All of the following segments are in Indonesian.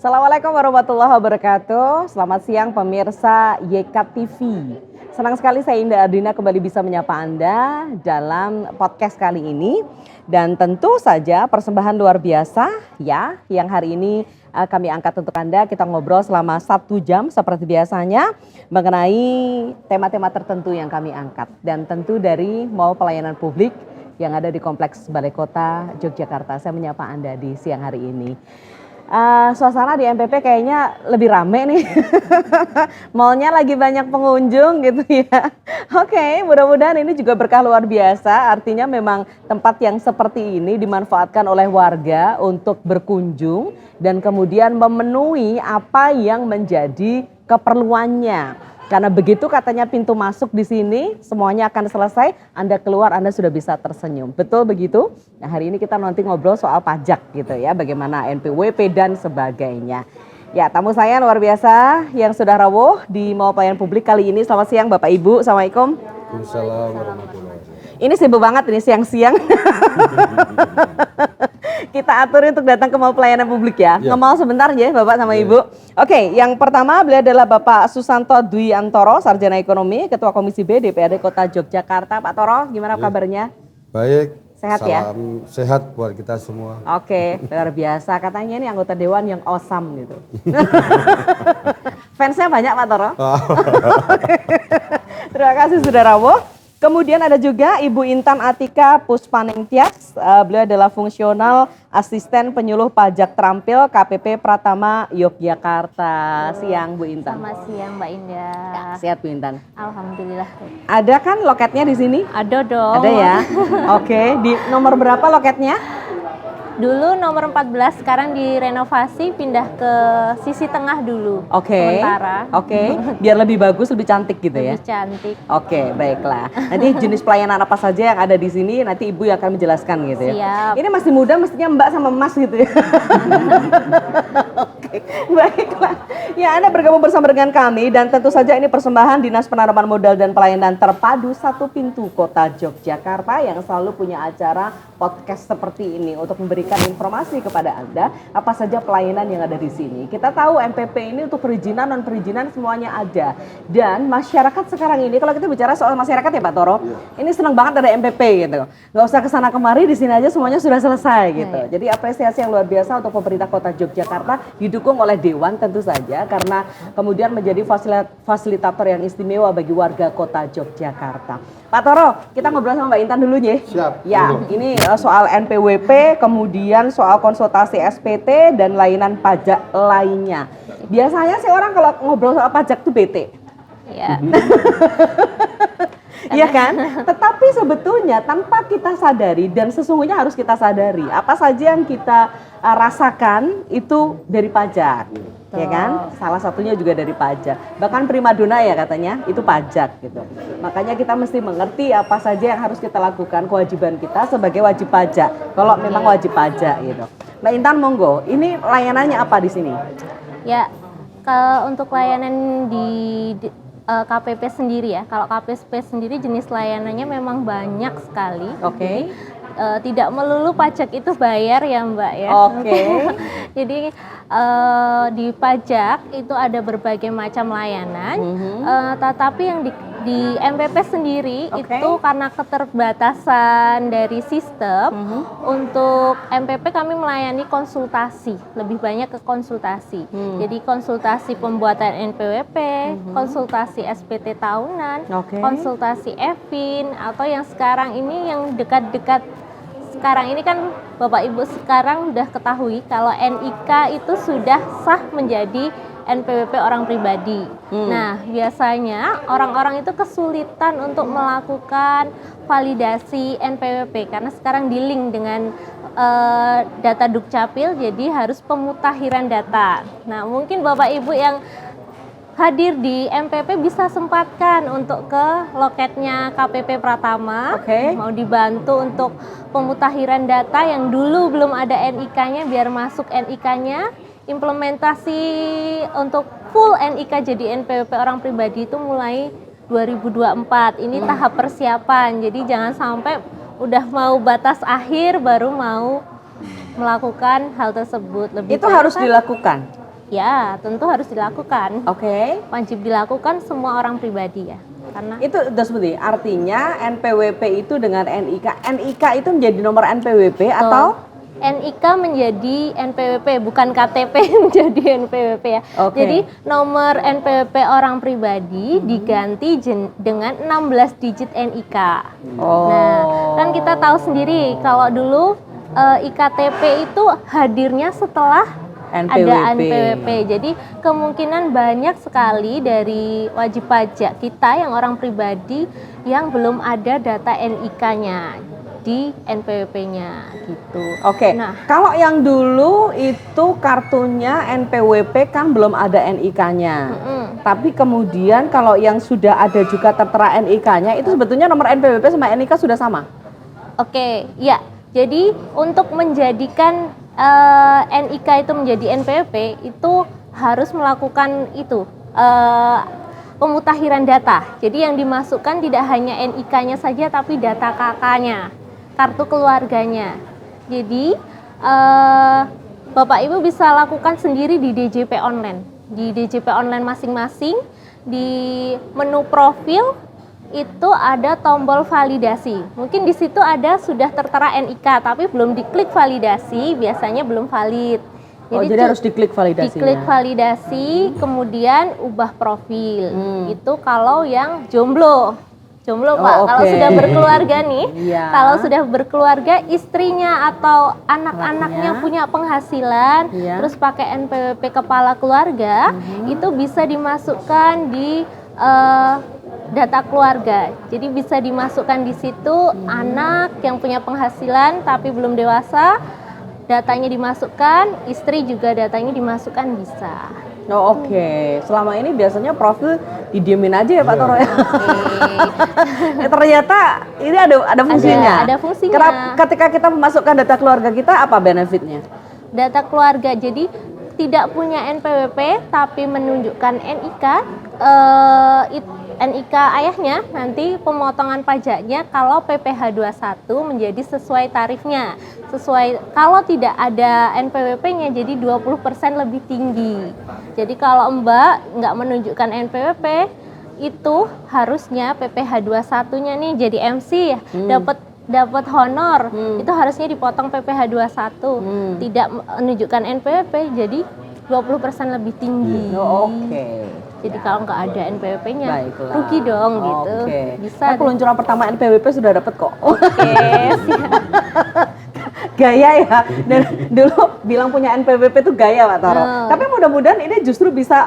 Assalamualaikum warahmatullahi wabarakatuh. Selamat siang pemirsa YK TV. Senang sekali saya Indah Ardina kembali bisa menyapa Anda dalam podcast kali ini. Dan tentu saja persembahan luar biasa ya yang hari ini kami angkat untuk Anda. Kita ngobrol selama 1 jam seperti biasanya mengenai tema-tema tertentu yang kami angkat. Dan tentu dari Mall Pelayanan Publik yang ada di Kompleks Balai Kota Yogyakarta. Saya menyapa Anda di siang hari ini. Suasana di MPP kayaknya lebih rame nih. Mallnya lagi banyak pengunjung gitu ya. Oke, mudah-mudahan ini juga berkah luar biasa. Artinya memang tempat yang seperti ini dimanfaatkan oleh warga untuk berkunjung dan kemudian memenuhi apa yang menjadi keperluannya. Karena begitu katanya pintu masuk di sini semuanya akan selesai, Anda keluar Anda sudah bisa tersenyum. Betul begitu? Nah, hari ini kita nanti ngobrol soal pajak gitu ya, bagaimana NPWP dan sebagainya. Ya, tamu saya luar biasa yang sudah rawuh di Mall Pelayanan Publik kali ini. Selamat siang Bapak Ibu, Assalamualaikum. Waalaikumsalam warahmatullahi wabarakatuh. Ini sibuk banget ini siang-siang. Kita atur untuk datang ke Mall Pelayanan Publik ya. Ngemal sebentar ya Bapak sama Ibu. Oke, yang pertama beliau adalah Bapak Susanto Dwi Antoro, Sarjana Ekonomi, Ketua Komisi B DPRD Kota Yogyakarta. Pak Toro, gimana kabarnya? Baik. Sehat ya? Salam sehat buat kita semua. Oke, luar biasa. Katanya ini anggota dewan yang awesome gitu. Fansnya banyak Pak Toro. Terima kasih sudah rawuh. Kemudian ada juga Ibu Intan Atika Puspaningtyas, beliau adalah fungsional asisten penyuluh pajak terampil KPP Pratama Yogyakarta. Siang Bu Intan. Selamat siang Mbak Indah. Ya, sehat Bu Intan. Alhamdulillah. Ada kan loketnya di sini? Ada dong. Ada ya. Oke, di nomor berapa loketnya? Dulu nomor 14, sekarang direnovasi pindah ke sisi tengah dulu. Oke. Sementara. Oke, biar lebih bagus, lebih cantik gitu ya. Lebih cantik. Oke, baiklah. Nanti jenis pelayanan apa saja yang ada di sini nanti Ibu yang akan menjelaskan gitu ya. Siap. Ini masih muda mestinya Mbak sama Mas gitu ya. Oke, baiklah. Ya, Anda bergabung bersama dengan kami dan tentu saja ini persembahan Dinas Penanaman Modal dan Pelayanan Terpadu Satu Pintu Kota Yogyakarta yang selalu punya acara podcast seperti ini untuk memberikan informasi kepada Anda apa saja pelayanan yang ada di sini. Kita tahu MPP ini untuk perizinan non perizinan semuanya ada. Dan masyarakat sekarang ini kalau kita bicara soal masyarakat ya Pak Toro, ini senang banget ada MPP gitu. Nggak usah kesana kemari, di sini aja semuanya sudah selesai gitu. Jadi apresiasi yang luar biasa untuk pemerintah Kota Yogyakarta didukung oleh Dewan tentu saja karena kemudian menjadi fasilitator yang istimewa bagi warga Kota Yogyakarta. Pak Toro, kita ngobrol sama Mbak Intan dulu ya. Siap. Ya, ini soal NPWP, kemudian soal konsultasi SPT dan layanan pajak lainnya. Biasanya sih orang kalau ngobrol soal pajak tuh bete. Ya. Iya kan? Tetapi sebetulnya tanpa kita sadari dan sesungguhnya harus kita sadari apa saja yang kita rasakan itu dari pajak. Ya kan? Salah satunya juga dari pajak. Bahkan primadona ya katanya itu pajak gitu. Makanya kita mesti mengerti apa saja yang harus kita lakukan, kewajiban kita sebagai wajib pajak. Kalau memang wajib pajak gitu. Mbak Intan monggo, ini layanannya apa di sini? Ya, untuk layanan di KPP sendiri ya. Kalau KPP sendiri jenis layanannya memang banyak sekali. Oke. Tidak melulu pajak itu bayar ya Mbak ya. Oke. Jadi di pajak itu ada berbagai macam layanan, tetapi yang di MPP sendiri itu karena keterbatasan dari sistem, untuk MPP kami melayani konsultasi, lebih banyak ke konsultasi. Jadi konsultasi pembuatan NPWP, konsultasi SPT tahunan, konsultasi EVIN, atau yang sekarang ini yang dekat-dekat sekarang ini kan Bapak Ibu sekarang udah ketahui kalau NIK itu sudah sah menjadi NPWP orang pribadi. Nah, biasanya orang-orang itu kesulitan untuk melakukan validasi NPWP karena sekarang di-link dengan data Dukcapil, jadi harus pemutakhiran data. Nah, mungkin Bapak Ibu yang hadir di MPP bisa sempatkan untuk ke loketnya KPP Pratama. Mau dibantu untuk pemutakhiran data yang dulu belum ada NIK-nya biar masuk NIK-nya. Implementasi untuk full NIK jadi NPWP orang pribadi itu mulai 2024. Ini tahap persiapan. Jadi jangan sampai udah mau batas akhir baru mau melakukan hal tersebut. Itu harus dilakukan. Ya, tentu harus dilakukan. Oke. Wajib dilakukan semua orang pribadi ya. Karena Itu seperti artinya NPWP itu dengan NIK. NIK itu menjadi nomor NPWP atau NIK menjadi NPWP, bukan KTP menjadi NPWP ya. Oke. Jadi nomor NPWP orang pribadi diganti dengan 16 digit NIK. Oh. Nah, kan kita tahu sendiri kalau dulu IKTP itu hadirnya setelah ada NPWP. Jadi kemungkinan banyak sekali dari wajib pajak kita yang orang pribadi yang belum ada data NIK-nya di NPWP-nya gitu. Oke. Nah, Kalau yang dulu itu kartunya NPWP kan belum ada NIK-nya. Tapi kemudian kalau yang sudah ada juga tertera NIK-nya itu sebetulnya nomor NPWP sama NIK sudah sama. oke, ya. Jadi untuk menjadikan NIK itu menjadi NPWP itu harus melakukan itu pemutakhiran data. Jadi yang dimasukkan tidak hanya NIK-nya saja tapi data KK-nya, kartu keluarganya. Jadi Bapak Ibu bisa lakukan sendiri di DJP online. Di DJP online masing-masing di menu profil itu ada tombol validasi. Mungkin di situ ada sudah tertera NIK tapi belum diklik validasi, biasanya belum valid. Jadi harus diklik validasinya. Diklik validasi, kemudian ubah profil. Itu kalau yang jomblo. Jomblo Pak, kalau sudah berkeluarga nih, kalau sudah berkeluarga, istrinya atau anak-anaknya punya penghasilan, terus pakai NPWP kepala keluarga, itu bisa dimasukkan di data keluarga. Jadi bisa dimasukkan di situ anak yang punya penghasilan tapi belum dewasa, datanya dimasukkan, istri juga datanya dimasukkan bisa. Oh, oke. Selama ini biasanya profil didiemin aja ya Pak Toro ya. Ternyata ini ada fungsinya. Ada fungsinya. Ketika kita memasukkan data keluarga kita apa benefitnya? Data keluarga, jadi tidak punya NPWP tapi menunjukkan NIK, NIK ayahnya, nanti pemotongan pajaknya kalau PPh 21 menjadi sesuai tarifnya. Kalau tidak ada NPWP-nya jadi 20% lebih tinggi. Jadi kalau Mbak nggak menunjukkan NPWP, itu harusnya PPh 21-nya nih jadi MC ya, dapat honor, itu harusnya dipotong PPh 21. Tidak menunjukkan NPWP jadi 20% lebih tinggi. Oke. Jadi kalau nggak ada NPWP-nya, rugi dong gitu. Bisa. Peluncuran pertama NPWP sudah dapat kok. Oke, siap. Gaya ya. Dan dulu bilang punya NPWP itu gaya Pak Toro. Tapi mudah-mudahan ini justru bisa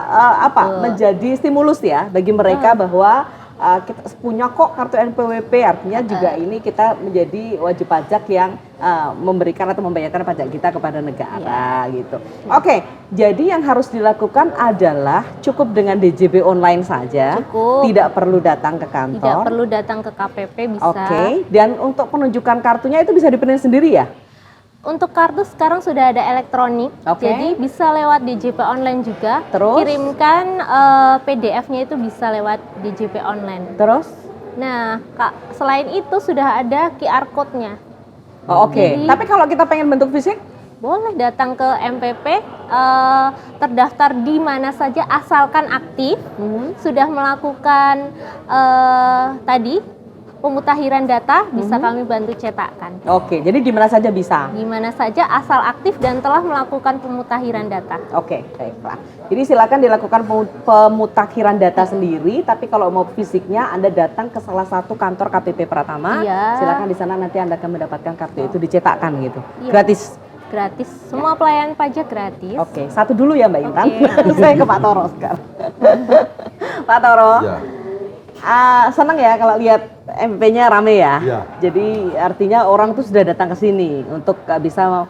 menjadi stimulus ya bagi mereka bahwa kita punya kok kartu NPWP, artinya juga ini kita menjadi wajib pajak yang memberikan atau membayarkan pajak kita kepada negara gitu. Oke, jadi yang harus dilakukan adalah cukup dengan DJP online saja, tidak perlu datang ke kantor. Tidak perlu datang ke KPP bisa. Oke, dan untuk penunjukan kartunya itu bisa diprint sendiri ya? Untuk kartu sekarang sudah ada elektronik, jadi bisa lewat DJP online juga. Terus? Kirimkan PDF-nya itu bisa lewat DJP online. Terus? Nah, selain itu sudah ada QR code-nya. Oke. Tapi kalau kita pengen bentuk fisik? Boleh datang ke MPP, terdaftar di mana saja asalkan aktif, sudah melakukan tadi pemutakhiran data, bisa kami bantu cetakkan. Oke, jadi di mana saja bisa? Di mana saja asal aktif dan telah melakukan pemutakhiran data. Oke, baiklah. Jadi silakan dilakukan pemutakhiran data sendiri, tapi kalau mau fisiknya Anda datang ke salah satu kantor KPP Pratama, silakan di sana nanti Anda akan mendapatkan kartu itu dicetakkan gitu. Gratis. Gratis, semua pelayanan pajak gratis. Oke, satu dulu ya Mbak Intan. Saya ke Pak Toro sekarang. Pak Toro. Ya. Senang ya kalau lihat MP-nya rame ya. Jadi artinya orang tuh sudah datang ke sini untuk bisa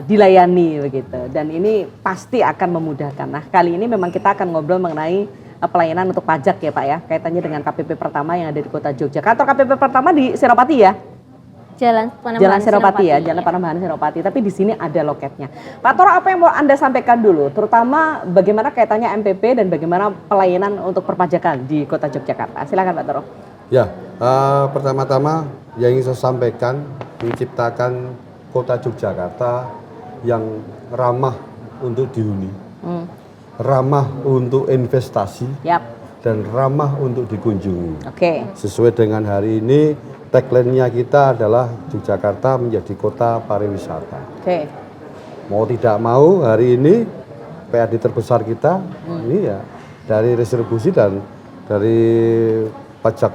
dilayani begitu. Dan ini pasti akan memudahkan. Nah, kali ini memang kita akan ngobrol mengenai pelayanan untuk pajak ya Pak ya. Kaitannya dengan KPP Pratama yang ada di Kota Jogja. Kantor KPP Pratama di Senopati ya? Jalan Senopati ya, Jalan Panembahan Senopati. Tapi di sini ada loketnya. Pak Toro, apa yang mau Anda sampaikan dulu? Terutama bagaimana kaitannya MPP dan bagaimana pelayanan untuk perpajakan di Kota Yogyakarta. Silakan Pak Toro. Ya, pertama-tama yang ingin saya sampaikan, menciptakan Kota Yogyakarta yang ramah untuk dihuni. ramah untuk investasi Yap. dan ramah untuk dikunjungi. Oke. Sesuai dengan hari ini, tagline-nya kita adalah Yogyakarta menjadi kota pariwisata. Oke. Mau tidak mau hari ini PAD terbesar kita ini ya dari retribusi dan dari pajak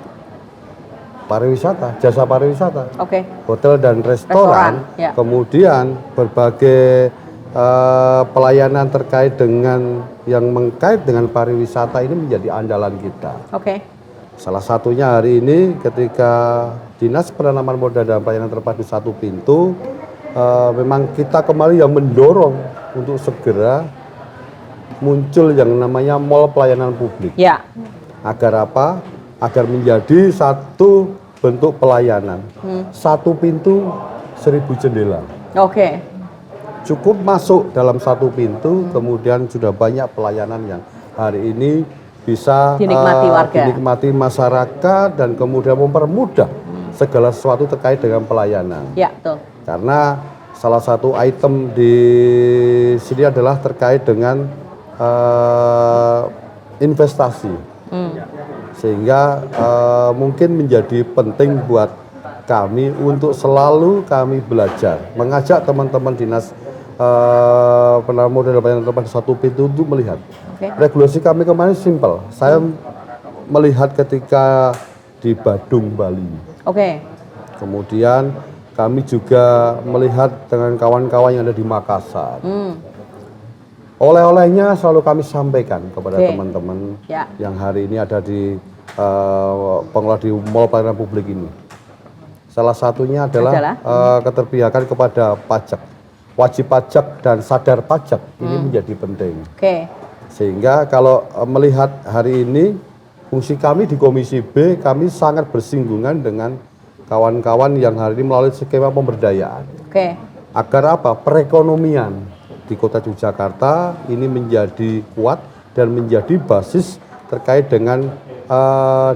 pariwisata, jasa pariwisata, Oke. hotel dan restoran, Ya. kemudian berbagai pelayanan terkait dengan yang mengkait dengan pariwisata ini menjadi andalan kita. Oke. Salah satunya hari ini ketika Dinas Penanaman Modal dan Pelayanan Terpadu Satu Pintu, memang kita kembali yang mendorong untuk segera muncul yang namanya mall pelayanan publik. Ya. Agar apa? Agar menjadi satu bentuk pelayanan. Satu pintu, 1000 jendela. Oke. Cukup masuk dalam satu pintu, kemudian sudah banyak pelayanan yang hari ini bisa Dinikmati warga. dinikmati masyarakat dan kemudian mempermudah segala sesuatu terkait dengan pelayanan. Ya, betul. Karena salah satu item di sini adalah terkait dengan investasi. Sehingga mungkin menjadi penting buat kami untuk selalu kami belajar, mengajak teman-teman dinas penanaman modal dan pelayanan terpadu satu pintu untuk melihat. Oke. Regulasi kami kemarin simpel. Saya melihat ketika di Badung, Bali. Oke. Kemudian kami juga melihat dengan kawan-kawan yang ada di Makassar. Oleh-olehnya selalu kami sampaikan kepada Oke. teman-teman Ya. yang hari ini ada di pengelola di mall pelayanan publik ini. Salah satunya adalah keterpihakan kepada pajak. Wajib pajak dan sadar pajak ini menjadi penting. Oke. Sehingga kalau melihat hari ini fungsi kami di Komisi B, kami sangat bersinggungan dengan kawan-kawan yang hari ini melalui skema pemberdayaan. Oke. Agar apa? Perekonomian di Kota Yogyakarta ini menjadi kuat dan menjadi basis terkait dengan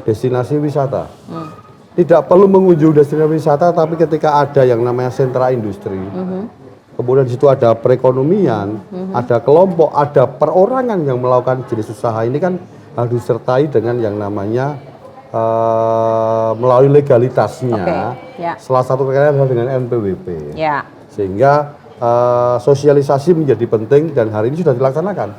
destinasi wisata. Tidak perlu mengunjungi destinasi wisata, tapi ketika ada yang namanya sentra industri, kemudian di situ ada perekonomian, ada kelompok, ada perorangan yang melakukan jenis usaha ini kan harus disertai dengan yang namanya melalui legalitasnya. Oke, ya. Salah satu terkait adalah dengan NPWP. Ya. Sehingga sosialisasi menjadi penting dan hari ini sudah dilaksanakan.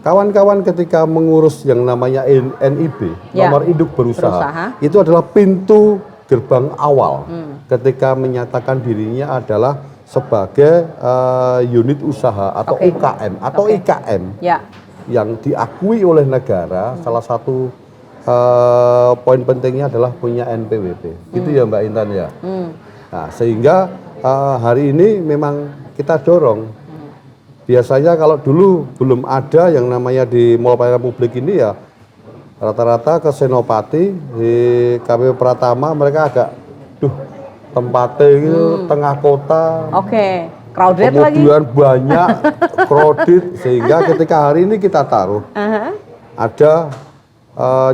Kawan-kawan ketika mengurus yang namanya NIB, Ya. nomor induk berusaha, itu adalah pintu gerbang awal ketika menyatakan dirinya adalah sebagai unit usaha atau Oke. UKM atau Oke. IKM Ya. yang diakui oleh negara. Salah satu poin pentingnya adalah punya NPWP. Gitu ya Mbak Intan ya. Nah, sehingga hari ini memang kita dorong. Biasanya kalau dulu belum ada yang namanya di mall pelayanan publik ini ya rata-rata ke Senopati di KPP Pratama mereka agak tempatnya gitu tengah kota. Oke. Crowded lagi. Kemudian banyak crowded sehingga ketika hari ini kita taruh ada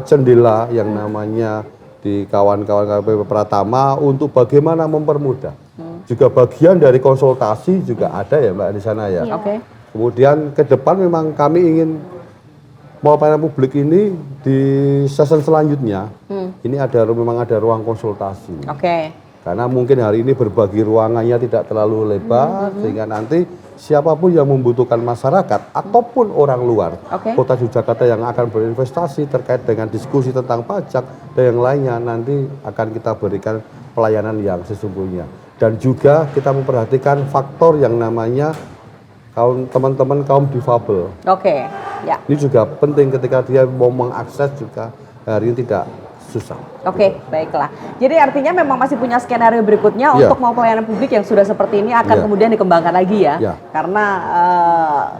jendela yang namanya di kawan-kawan KPP Pratama untuk bagaimana mempermudah. Juga bagian dari konsultasi juga ada ya Mbak di sana ya. Oke. Kemudian ke depan memang kami ingin mall pelayanan publik ini di season selanjutnya ini memang ada ruang konsultasi. Oke. Karena mungkin hari ini berbagi ruangannya tidak terlalu lebar sehingga nanti siapapun yang membutuhkan masyarakat ataupun orang luar Kota Yogyakarta yang akan berinvestasi terkait dengan diskusi tentang pajak dan yang lainnya nanti akan kita berikan pelayanan yang sesungguhnya. Dan juga kita memperhatikan faktor yang namanya teman-teman kaum difabel. Oke. Ya. Ini juga penting ketika dia mau mengakses juga hari ini tidak susah. Oke, baiklah. Jadi artinya memang masih punya skenario berikutnya untuk mau pelayanan publik yang sudah seperti ini akan kemudian dikembangkan lagi ya. Karena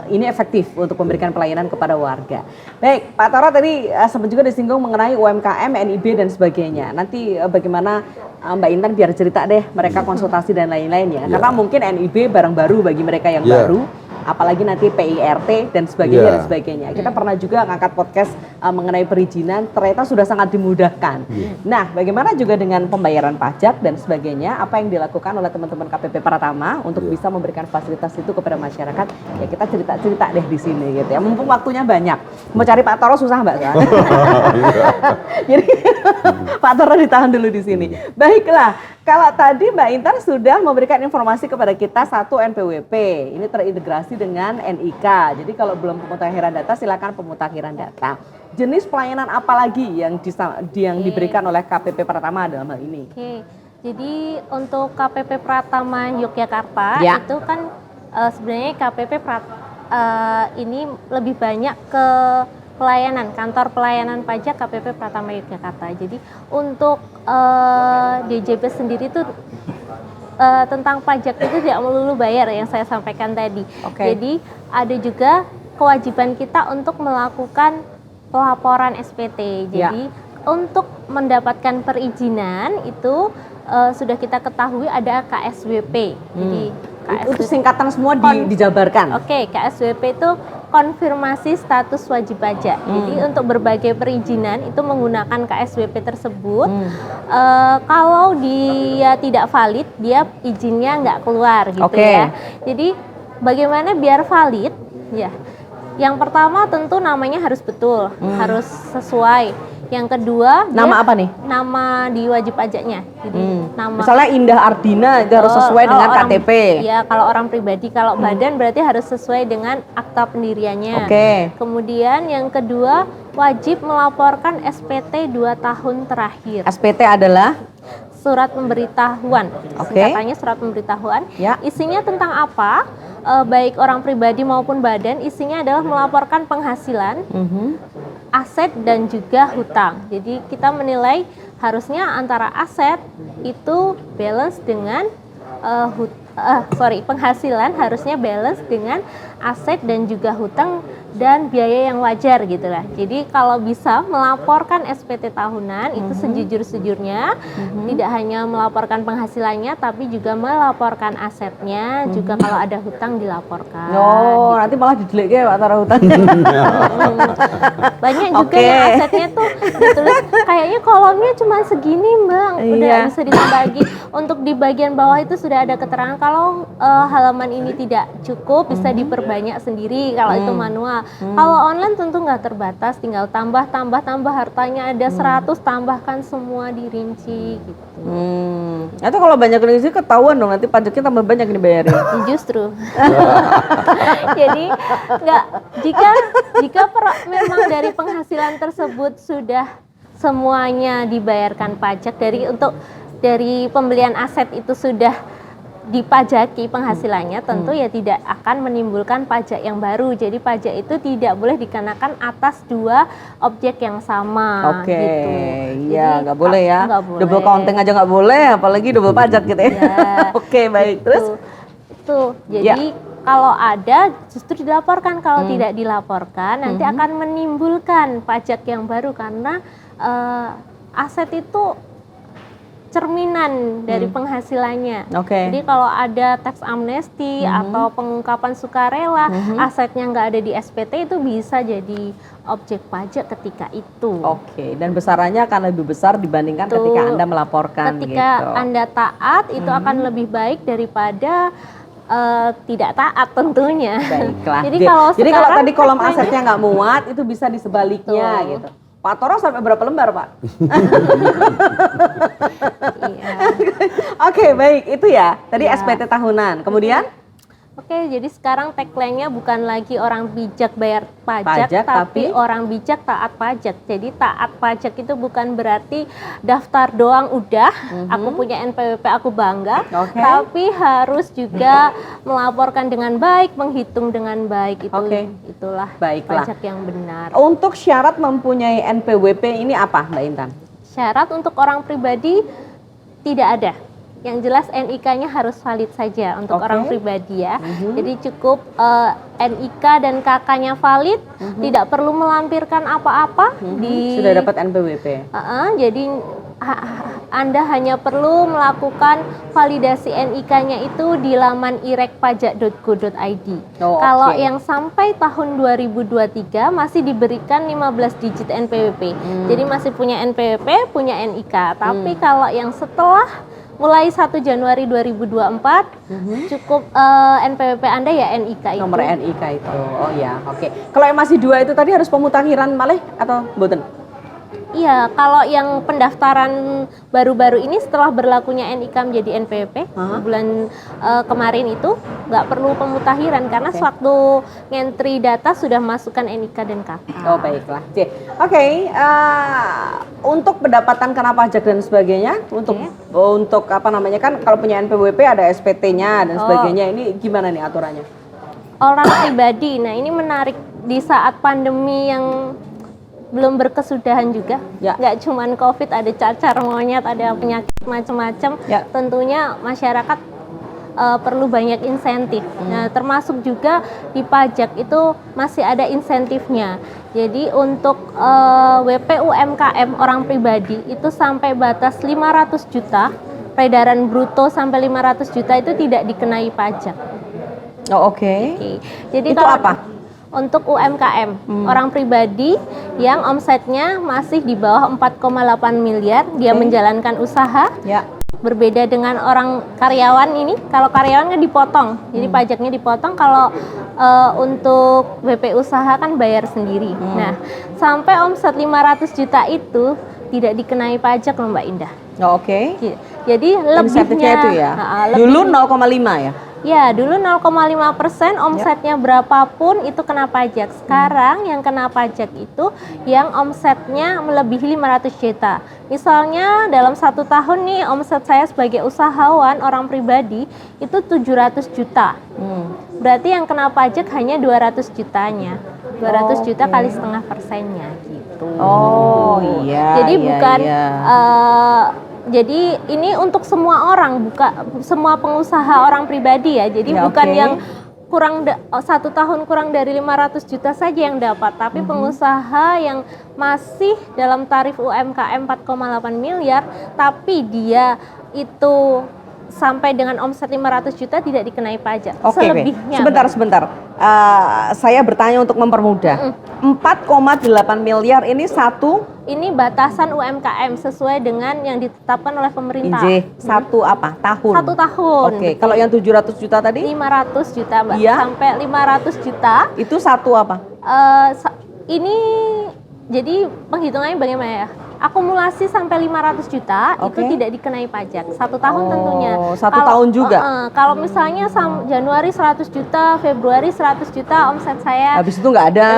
ini efektif untuk memberikan pelayanan kepada warga. Baik, Pak Toro tadi sempat juga disinggung mengenai UMKM, NIB dan sebagainya. Nanti bagaimana Mbak Intan biar cerita deh mereka konsultasi dan lain-lain ya. Karena mungkin NIB barang baru bagi mereka yang baru. Apalagi nanti PIRT dan sebagainya dan sebagainya. Kita pernah juga ngangkat podcast mengenai perizinan ternyata sudah sangat dimudahkan. Nah, bagaimana juga dengan pembayaran pajak dan sebagainya? Apa yang dilakukan oleh teman-teman KPP Pratama untuk bisa memberikan fasilitas itu kepada masyarakat? Ya kita cerita-cerita deh di sini gitu ya. Mumpung waktunya banyak. Mau cari Pak Toro susah Mbak kan? Jadi Pak Toro ditahan dulu di sini. Baiklah, kalau tadi Mbak Intan sudah memberikan informasi kepada kita satu NPWP, ini terintegrasi dengan NIK. Jadi kalau belum pemutakhiran data, silakan pemutakhiran data. Jenis pelayanan apa lagi yang diberikan oleh KPP Pratama dalam hal ini? Oke, jadi untuk KPP Pratama Yogyakarta itu kan sebenarnya KPP ini lebih banyak ke pelayanan, kantor pelayanan pajak KPP Pratama Yogyakarta. Jadi untuk DJP sendiri itu tentang pajak itu tidak melulu bayar yang saya sampaikan tadi. Jadi ada juga kewajiban kita untuk melakukan pelaporan SPT. Jadi untuk mendapatkan perizinan itu sudah kita ketahui ada KSWP. Jadi itu singkatan semua dijabarkan. KSWP itu konfirmasi status wajib pajak. Jadi untuk berbagai perizinan itu menggunakan KSWP tersebut. Kalau dia tidak valid, dia izinnya nggak keluar gitu ya. Jadi bagaimana biar valid? Ya, yang pertama tentu namanya harus betul, harus sesuai. Yang kedua, nama apa nih? Nama di wajib pajaknya. Jadi nama. Misalnya Indah Ardina itu harus sesuai dengan KTP. Ya, kalau orang pribadi, kalau badan berarti harus sesuai dengan akta pendiriannya. Kemudian yang kedua, wajib melaporkan SPT 2 tahun terakhir. SPT adalah surat pemberitahuan. Singkatannya surat pemberitahuan. Isinya tentang apa? Baik orang pribadi maupun badan, isinya adalah melaporkan penghasilan, aset dan juga hutang. Jadi kita menilai harusnya antara aset itu balance dengan penghasilan harusnya balance dengan aset dan juga hutang dan biaya yang wajar gitu lah. Jadi kalau bisa melaporkan SPT tahunan itu sejujur-sejurnya, tidak hanya melaporkan penghasilannya tapi juga melaporkan asetnya, juga kalau ada hutang dilaporkan. Gitu. Nanti malah didelik ya Pak Tara hutangnya. Banyak juga yang asetnya tuh ditulis kayaknya kolomnya cuma segini Mbak, udah bisa dibagi. Untuk di bagian bawah itu sudah ada keterangan kalau halaman ini tidak cukup bisa diperbanyak sendiri kalau itu manual. Kalau online tentu nggak terbatas, tinggal tambah hartanya ada 100, tambahkan semua dirinci gitu. Itu kalau banyak rinci ketahuan dong, nanti pajaknya tambah banyak dibayarin. Justru. Jadi jika memang dari penghasilan tersebut sudah semuanya dibayarkan pajak dari pembelian aset itu sudah dipajaki penghasilannya, tentu ya tidak akan menimbulkan pajak yang baru. Jadi pajak itu tidak boleh dikenakan atas 2 objek yang sama. Gitu. Iya, nggak boleh ya. boleh. Double counting aja nggak boleh, apalagi double pajak gitu ya. Baik. Terus? Jadi kalau ada justru dilaporkan, kalau tidak dilaporkan nanti akan menimbulkan pajak yang baru karena aset itu cerminan dari penghasilannya. Jadi kalau ada tax amnesty atau pengungkapan sukarela, asetnya nggak ada di SPT itu bisa jadi objek pajak ketika itu. Dan besarannya akan lebih besar dibandingkan ketika Anda melaporkan. Ketika Anda taat itu akan lebih baik daripada tidak taat tentunya. Baiklah. Jadi kalau tadi kolom asetnya nggak muat, itu bisa disebaliknya gitu. Pak Toro sampai berapa lembar, Pak? Baik, itu ya. Tadi SPT tahunan. Kemudian? Jadi sekarang tagline-nya bukan lagi orang bijak bayar pajak tapi orang bijak taat pajak. Jadi taat pajak itu bukan berarti daftar doang udah, aku punya NPWP aku bangga, tapi harus juga melaporkan dengan baik, menghitung dengan baik. Itulah pajak yang benar. Untuk syarat mempunyai NPWP ini apa, Mbak Intan? Syarat untuk orang pribadi tidak ada. Yang jelas NIK-nya harus valid saja untuk orang pribadi ya. Jadi cukup NIK dan KK-nya valid, tidak perlu melampirkan apa-apa. Sudah dapat NPWP. Jadi Anda hanya perlu melakukan validasi NIK-nya itu di laman irekpajak.go.id. Kalau yang sampai tahun 2023 masih diberikan 15 digit NPWP. Jadi masih punya NPWP, punya NIK. Tapi kalau yang setelah mulai 1 Januari 2024 cukup NPWP Anda ya NIK itu. Nomor NIK itu. Oh ya, oke. Kalau yang masih 2 itu tadi harus pemutakhiran malih atau mboten? Iya, kalau yang pendaftaran baru-baru ini setelah berlakunya NIK menjadi NPWP bulan kemarin itu nggak perlu pemutakhiran karena sewaktu ngentri data sudah masukkan NIK dan KK. Oh baiklah. Oke, untuk pendapatan kena pajak dan sebagainya, untuk apa namanya kan kalau punya NPWP ada SPT-nya dan sebagainya. Ini gimana nih aturannya? Orang pribadi, nah ini menarik di saat pandemi yang belum berkesudahan juga, nggak cuman COVID, ada cacar monyet, ada penyakit macam-macam. Tentunya masyarakat perlu banyak insentif. Nah, termasuk juga di pajak itu masih ada insentifnya. Jadi untuk WP UMKM orang pribadi itu sampai batas 500 juta, peredaran bruto sampai 500 juta itu tidak dikenai pajak. Oh, oke. Jadi itu kalau apa? Untuk UMKM, orang pribadi yang omsetnya masih di bawah 4,8 miliar, dia menjalankan usaha. Berbeda dengan orang karyawan ini, kalau karyawan kan dipotong, jadi pajaknya dipotong. Kalau untuk WP usaha kan bayar sendiri. Nah, sampai omset 500 juta itu tidak dikenai pajak loh Mbak Indah. Oh, oke. Jadi lebihnya itu ya. Dulu 0,5 ya? Ya, dulu 0,5%, omsetnya berapapun itu kena pajak. Sekarang yang kena pajak itu yang omsetnya melebihi 500 juta. Misalnya dalam 1 tahun nih omset saya sebagai usahawan orang pribadi itu 700 juta. Berarti yang kena pajak hanya 200 jutanya. 200 juta kali setengah persennya gitu. Oh iya. Jadi bukan jadi ini untuk semua orang, bukan semua pengusaha orang pribadi ya. Jadi bukan yang kurang 1 tahun kurang dari 500 juta saja yang dapat, tapi pengusaha yang masih dalam tarif UMKM 4,8 miliar, tapi dia itu sampai dengan omset 500 juta tidak dikenai pajak. Selebihnya. Sebentar. Saya bertanya untuk mempermudah. 4,8 miliar ini ini batasan UMKM sesuai dengan yang ditetapkan oleh pemerintah. Satu apa? Tahun? 1 tahun. Oke, kalau yang 700 juta tadi? 500 juta Mbak, sampai 500 juta. Itu satu apa? Ini jadi penghitungannya bagaimana ya? Akumulasi sampai 500 juta itu tidak dikenai pajak. 1 tahun tentunya. 1 tahun juga? Kalau misalnya Januari 100 juta, Februari 100 juta omset saya. Habis itu nggak ada?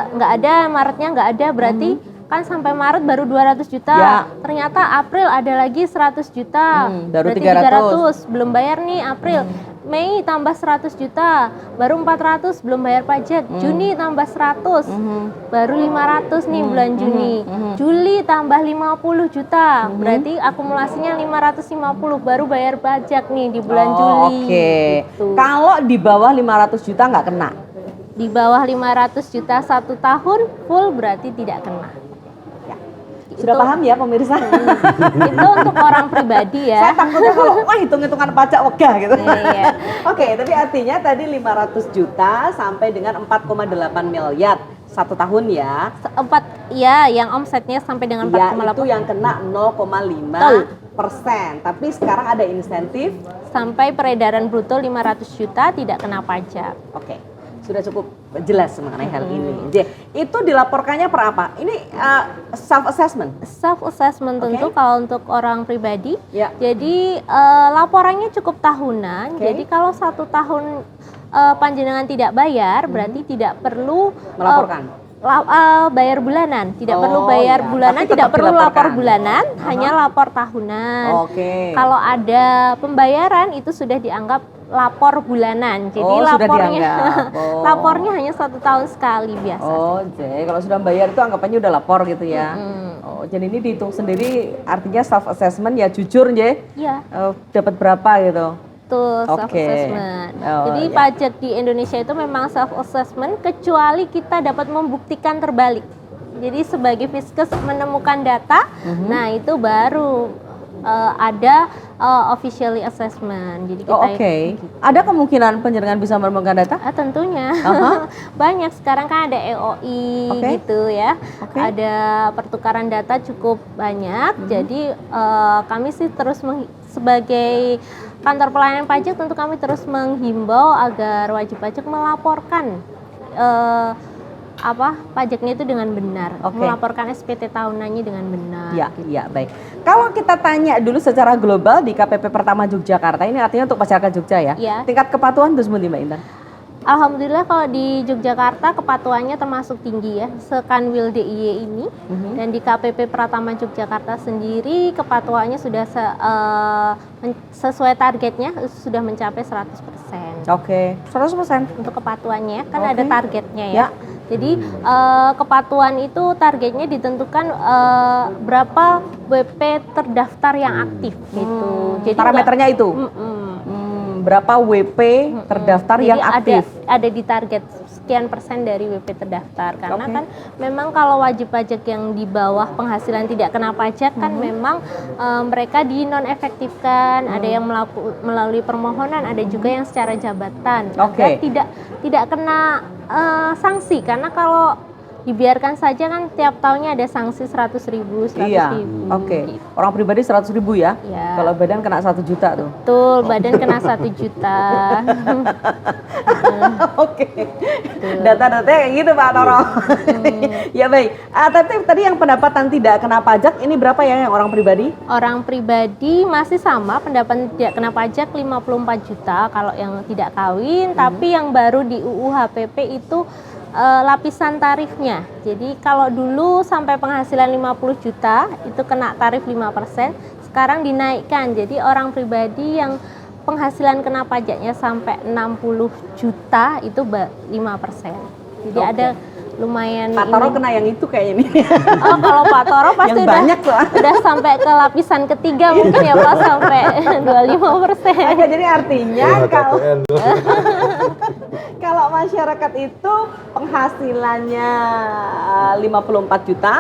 Nggak ada, Maretnya nggak ada, berarti kan sampai Maret baru 200 juta. Ternyata April ada lagi 100 juta. Baru berarti 300. Belum bayar nih April. Mei tambah 100 juta, baru 400 belum bayar pajak. Juni tambah 100, baru 500 nih bulan Juni. Juli tambah 50 juta, berarti akumulasinya 550, baru bayar pajak nih di bulan Juli. Gitu. Kalau di bawah 500 juta nggak kena? Di bawah 500 juta 1 tahun full berarti tidak kena. Sudah paham ya pemirsa? Itu untuk orang pribadi ya. Saya takutnya kalau hitung-hitungan pajak wegah gitu. Oke, tapi artinya tadi 500 juta sampai dengan 4,8 miliar 1 tahun ya. Yang omsetnya sampai dengan 4,8. Itu yang kena 0,5%. Tapi sekarang ada insentif sampai peredaran bruto 500 juta tidak kena pajak. Oke. Sudah cukup jelas mengenai hal ini. Itu dilaporkannya per apa? Ini self assessment. Self assessment tentu kalau untuk orang pribadi. Jadi laporannya cukup tahunan. Jadi kalau 1 tahun panjenengan tidak bayar, berarti tidak perlu melaporkan. Bayar bulanan, tidak perlu bayar bulanan, tidak perlu lapor bulanan, hanya lapor tahunan. Kalau ada pembayaran itu sudah dianggap lapor bulanan, jadi lapornya hanya 1 tahun sekali biasa. Jadi kalau sudah bayar itu anggapannya udah lapor gitu ya. Jadi ini dihitung sendiri, artinya self assessment ya jujur dapat berapa gitu. Betul, self assessment. Jadi pajak di Indonesia itu memang self assessment kecuali kita dapat membuktikan terbalik. Jadi sebagai Fiskus menemukan data, nah itu baru ada officially assessment. Jadi kita Oke. Ada kemungkinan penjenengan bisa menemukan data? tentunya Aha. banyak sekarang kan ada EOI Oke. gitu ya. Oke. Ada pertukaran data cukup banyak. Jadi kami sih terus sebagai kantor pelayanan pajak tentu kami terus menghimbau agar wajib pajak melaporkan pajaknya itu dengan benar, Oke. melaporkan SPT tahunannya dengan benar. Ya, gitu. ya, baik. Kalau kita tanya dulu secara global di KPP Pertama Yogyakarta, ini artinya untuk masyarakat Jogja ya. Ya. Tingkat kepatuhan terus Mbak Intan? Alhamdulillah kalau di Yogyakarta kepatuhannya termasuk tinggi ya, Sekanwil DIY ini. Dan di KPP Pratama Yogyakarta sendiri kepatuhannya sudah sesuai targetnya, sudah mencapai 100%. Oke, 100%. Untuk kepatuhannya kan Oke. ada targetnya ya. Ya. Jadi kepatuhan itu targetnya ditentukan berapa WP terdaftar yang aktif gitu. Jadi Parameternya itu? Berapa WP terdaftar Jadi yang aktif? ada di target sekian persen dari WP terdaftar karena Oke. kan memang kalau wajib pajak yang di bawah penghasilan tidak kena pajak kan memang mereka di non efektifkan, ada yang melalui permohonan, ada juga yang secara jabatan Oke. agar tidak kena sanksi karena kalau dibiarkan saja kan tiap tahunnya ada sanksi 100.000, 100.000. Iya, oke. gitu. Orang pribadi 100.000 ya? Ya. Kalau badan kena 1 juta tuh. Betul, badan kena 1 juta. Oke, data-datanya kayak gitu Pak Toro. Ya baik, tapi tadi yang pendapatan tidak kena pajak ini berapa ya yang orang pribadi? Orang pribadi masih sama, pendapatan tidak kena pajak 54 juta kalau yang tidak kawin, tapi yang baru di UU HPP itu lapisan tarifnya. Jadi kalau dulu sampai penghasilan 50 juta itu kena tarif 5%, sekarang dinaikkan. Jadi orang pribadi yang penghasilan kena pajaknya sampai 60 juta itu 5%. Jadi Oke. ada lumayan Pak Toro ini. kena yang itu kayaknya nih. Oh, kalau Pak Toro pasti Yang udah, banyak soalnya. udah sampai ke lapisan ketiga mungkin ya Pak, sampai 25%. Oke, jadi artinya kalau LHKPN. kalau masyarakat itu penghasilannya 54 juta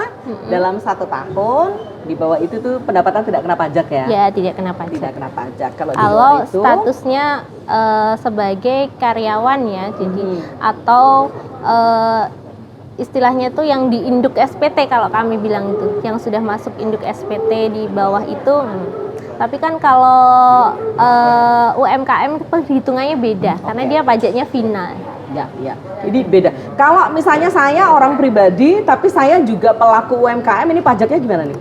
dalam 1 tahun, di bawah itu tuh pendapatan tidak kena pajak ya? Ya, tidak kena Tidak pajak. kena pajak. Kalau di Kalau luar itu statusnya sebagai karyawan ya, jadi atau istilahnya tuh yang di induk SPT kalau kami bilang itu, yang sudah masuk induk SPT di bawah itu. Tapi kan kalau UMKM perhitungannya beda karena dia pajaknya final. ya, ya. Jadi beda. Kalau misalnya saya orang pribadi, tapi saya juga pelaku UMKM, ini pajaknya gimana nih?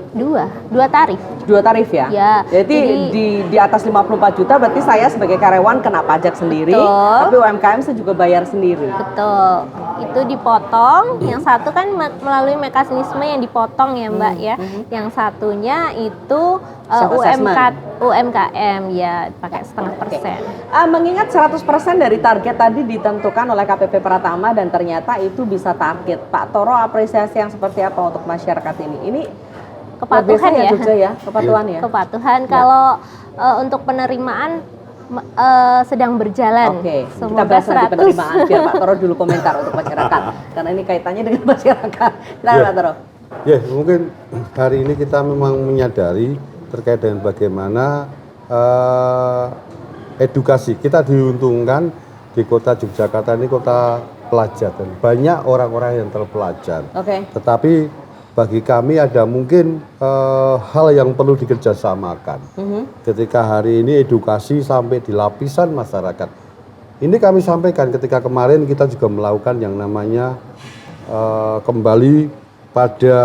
Dua tarif. 2 tarif ya? Ya, Jadi di atas 54 juta berarti saya sebagai karyawan kena pajak sendiri, Betul. tapi UMKM saya juga bayar sendiri. Betul, itu dipotong. Yang satu kan melalui mekanisme yang dipotong ya Mbak ya. Yang satunya itu Self-assessment. UMKM ya pakai 0,5%. Mengingat 100% dari target tadi ditentukan oleh KPP Pratama dan ternyata itu bisa target. Pak Toro apresiasi yang seperti apa untuk masyarakat ini? Ini Kepatuhan biasanya ya. Jogja ya, kepatuhan ya. Kepatuhan kalau untuk penerimaan sedang berjalan. Oke, kita Semoga bahas nanti 100. penerimaan. Biar Pak Toro dulu komentar untuk masyarakat, karena ini kaitannya dengan masyarakat. Silakan Pak Toro. Ya, mungkin hari ini kita memang menyadari terkait dengan bagaimana edukasi. Kita diuntungkan di kota Yogyakarta ini kota pelajar dan banyak orang-orang yang terpelajar. Oke. Tetapi bagi kami ada mungkin hal yang perlu dikerjasamakan. Ketika hari ini edukasi sampai di lapisan masyarakat. Ini kami sampaikan ketika kemarin kita juga melakukan yang namanya kembali pada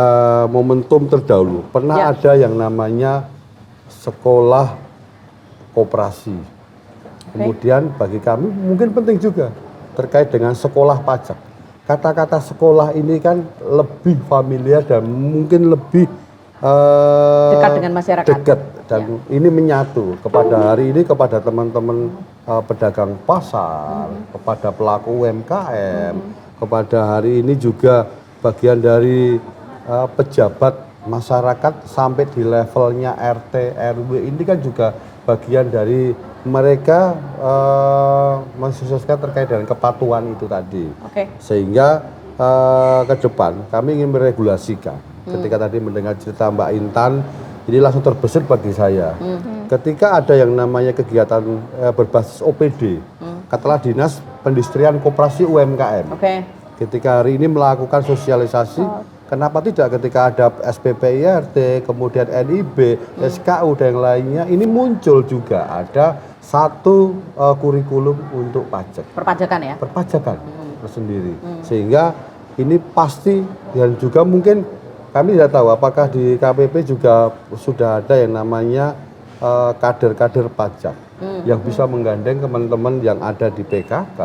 momentum terdahulu. Pernah Ya. ada yang namanya sekolah koperasi. Kemudian bagi kami mungkin penting juga terkait dengan sekolah pajak. Kata-kata sekolah ini kan lebih familiar dan mungkin lebih Dekat dengan masyarakat. dekat dan ini menyatu kepada hari ini kepada teman-teman pedagang pasar, kepada pelaku UMKM, kepada hari ini juga bagian dari pejabat masyarakat sampai di levelnya RT RW ini kan juga bagian dari mereka mensukseskan terkait dengan kepatuhan itu tadi. Oke. Sehingga ke depan kami ingin meregulasikan. Ketika tadi mendengar cerita Mbak Intan Ini langsung terbesit bagi saya. Ketika ada yang namanya kegiatan berbasis OPD, katakanlah Dinas Perindustrian Koperasi UMKM. Oke. Ketika hari ini melakukan sosialisasi, kenapa tidak ketika ada SPPIRT, kemudian NIB, SKU dan yang lainnya, ini muncul juga ada satu kurikulum untuk pajak. Perpajakan ya? Perpajakan tersendiri. Sehingga ini pasti dan juga mungkin kami tidak tahu apakah di KPP juga sudah ada yang namanya kader-kader pajak yang bisa menggandeng teman-teman yang ada di PKK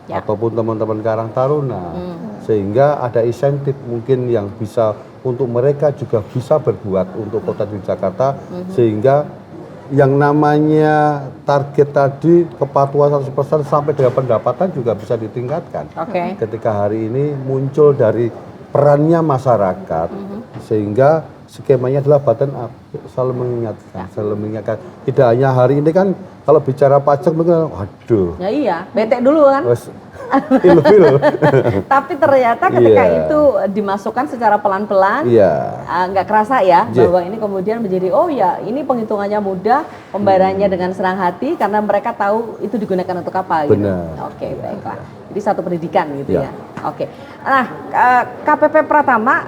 ataupun teman-teman Karang Taruna, sehingga ada insentif mungkin yang bisa untuk mereka juga bisa berbuat untuk Kota Yogyakarta, sehingga yang namanya target tadi kepatuhan 100% sampai dengan pendapatan juga bisa ditingkatkan. Ketika hari ini muncul dari perannya masyarakat, sehingga skemanya adalah button up, selalu mengingatkan. Tidak hanya hari ini kan, kalau bicara pajak mungkin, waduh. Ya iya, bete dulu kan. Ilfil. Tapi ternyata ketika itu dimasukkan secara pelan-pelan, nggak kerasa ya bahwa ini kemudian menjadi oh ya ini penghitungannya mudah, pembayarannya dengan senang hati karena mereka tahu itu digunakan untuk apa. Gitu. Oke, baiklah. Jadi satu pendidikan gitu ya. Oke. Nah, KPP Pratama,